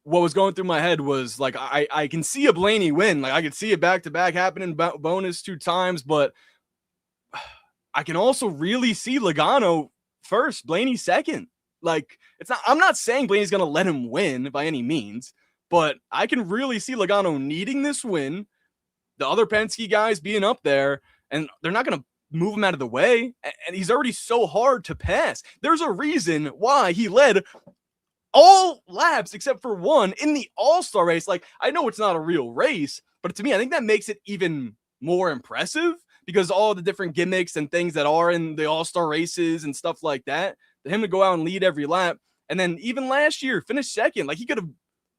[SPEAKER 2] what was going through my head was like I can see a Blaney win, like I could see it back to back happening, bonus 2 times, but I can also really see Logano first, Blaney second. Like, I'm not saying Blaney's gonna let him win by any means, but I can really see Logano needing this win, the other Penske guys being up there, and they're not gonna move him out of the way. And he's already so hard to pass. There's a reason why he led all laps except for one in the All-Star race. Like, I know it's not a real race, but to me, I think that makes it even more impressive because all the different gimmicks and things that are in the All-Star races and stuff like that, for him to go out and lead every lap. And then even last year, finish second. Like, he could have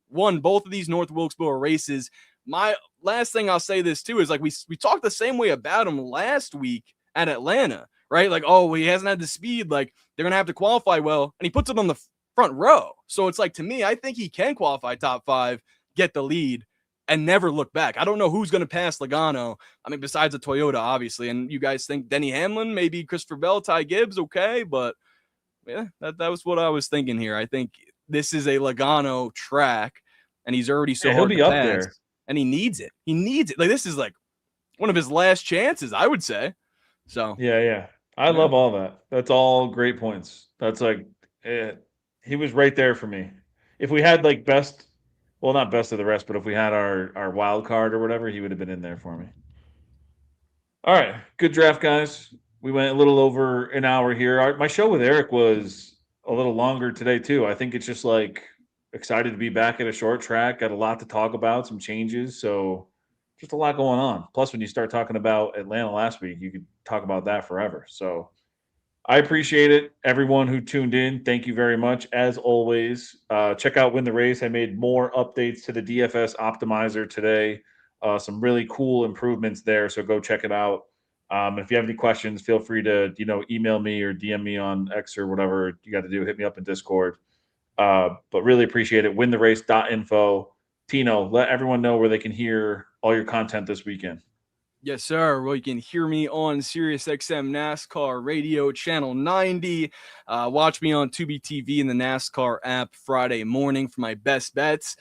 [SPEAKER 2] won both of these North Wilkesboro races. My last thing I'll say this too is, like, we talked the same way about him last week at Atlanta, right? Like, oh, he hasn't had the speed. Like, they're going to have to qualify well. And he puts it on the front row. So it's like, to me, I think he can qualify top 5, get the lead, and never look back. I don't know who's going to pass Logano. I mean, besides a Toyota, obviously. And you guys think Denny Hamlin, maybe Christopher Bell, Ty Gibbs, okay. But yeah, that was what I was thinking here. I think this is a Logano track, and he's already so hard to pass. He'll be up there. And he needs it. He needs it. Like, this is like one of his last chances, I would say. So
[SPEAKER 1] yeah. I love all that. That's all great points. That's like he was right there for me. If we had like not best of the rest, but if we had our wild card or whatever, he would have been in there for me. All right, good draft, guys. We went a little over an hour here. My show with Eric was a little longer today too. I think it's just like excited to be back at a short track. Got a lot to talk about, some changes, so just a lot going on. Plus, when you start talking about Atlanta last week, you could talk about that forever. So I appreciate it. Everyone who tuned in, thank you very much. As always, check out Win the Race. I made more updates to the DFS optimizer today. Some really cool improvements there. So go check it out. If you have any questions, feel free to email me or DM me on X or whatever you got to do. Hit me up in Discord. But really appreciate it. Wintherace.info. Tino, let everyone know where they can hear all your content this weekend.
[SPEAKER 2] Yes, sir. Well, you can hear me on SiriusXM NASCAR Radio Channel 90. Watch me on Tubi TV in the NASCAR app Friday morning for my best bets.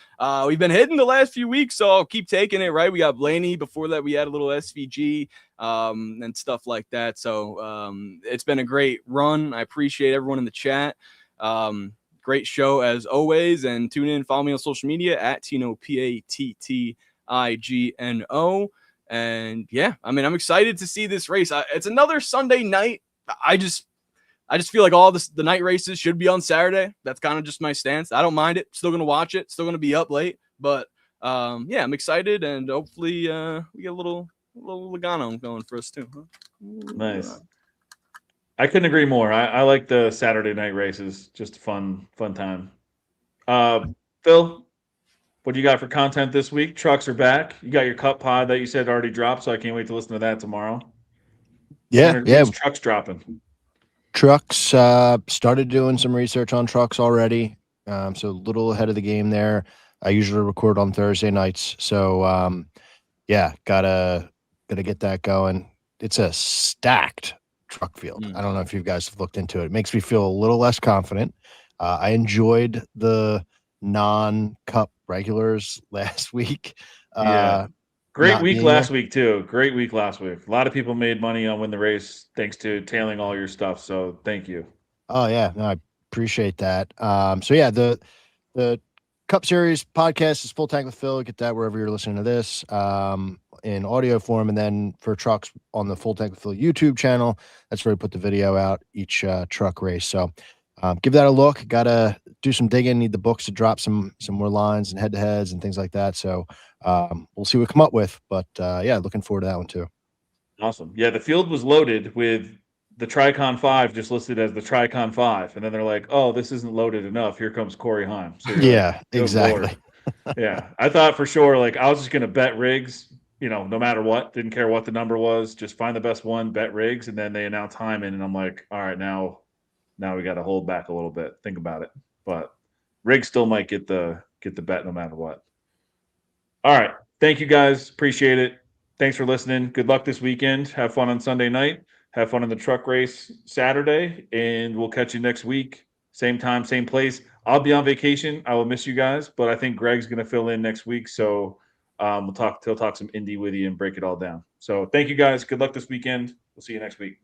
[SPEAKER 2] We've been hitting the last few weeks, so I'll keep taking it, right? We got Blaney. Before that, we had a little SVG and stuff like that. So it's been a great run. I appreciate everyone in the chat. Great show as always. And tune in, follow me on social media at Tino, PATTIGNO. And yeah, I mean, I'm excited to see this race. It's another Sunday night. I just feel like all the night races should be on Saturday. That's kind of just my stance. I don't mind it. Still gonna watch it. Still gonna be up late. But yeah, I'm excited, and hopefully we get a little Logano going for us too. Huh?
[SPEAKER 1] Nice. I couldn't agree more. I like the Saturday night races. Just a fun time. Phil, what do you got for content this week? Trucks are back. You got your Cup pod that you said already dropped, so I can't wait to listen to that tomorrow.
[SPEAKER 3] Yeah.
[SPEAKER 1] When's Trucks dropping?
[SPEAKER 3] Trucks started doing some research on trucks already, so a little ahead of the game there. I usually record on Thursday nights, so yeah, gotta get that going. It's a stacked truck field. I don't know if you guys have looked into it. It makes me feel a little less confident. I enjoyed the non-Cup regulars last week.
[SPEAKER 1] Yeah. Great week last week, too. Great week last week. A lot of people made money on Win the Race thanks to tailing all your stuff. So thank you.
[SPEAKER 3] Oh, yeah. No, I appreciate that. So, yeah, the Cup Series podcast is Full Tank with Phil. Get that wherever you're listening to this in audio form. And then for trucks on the Full Tank with Phil YouTube channel, that's where we put the video out each truck race. So give that a look. Got to do some digging. Need the books to drop some more lines and head-to-heads and things like that. So we'll see what we come up with. But yeah, looking forward to that one too.
[SPEAKER 1] Awesome. Yeah, the field was loaded with the Tricon 5 just listed as the Tricon 5. And then they're like, oh, this isn't loaded enough. Here comes Corey Heim. So
[SPEAKER 3] yeah,
[SPEAKER 1] like,
[SPEAKER 3] exactly.
[SPEAKER 1] Yeah. I thought for sure, like, I was just going to bet rigs, no matter what. Didn't care what the number was. Just find the best one, bet rigs. And then they announced Hyman. And I'm like, all right, now we got to hold back a little bit. Think about it. But rigs still might get the bet no matter what. All right. Thank you guys. Appreciate it. Thanks for listening. Good luck this weekend. Have fun on Sunday night. Have fun in the truck race Saturday. And we'll catch you next week. Same time, same place. I'll be on vacation. I will miss you guys, but I think Greg's going to fill in next week. So he'll talk some Indy with you and break it all down. So thank you guys. Good luck this weekend. We'll see you next week.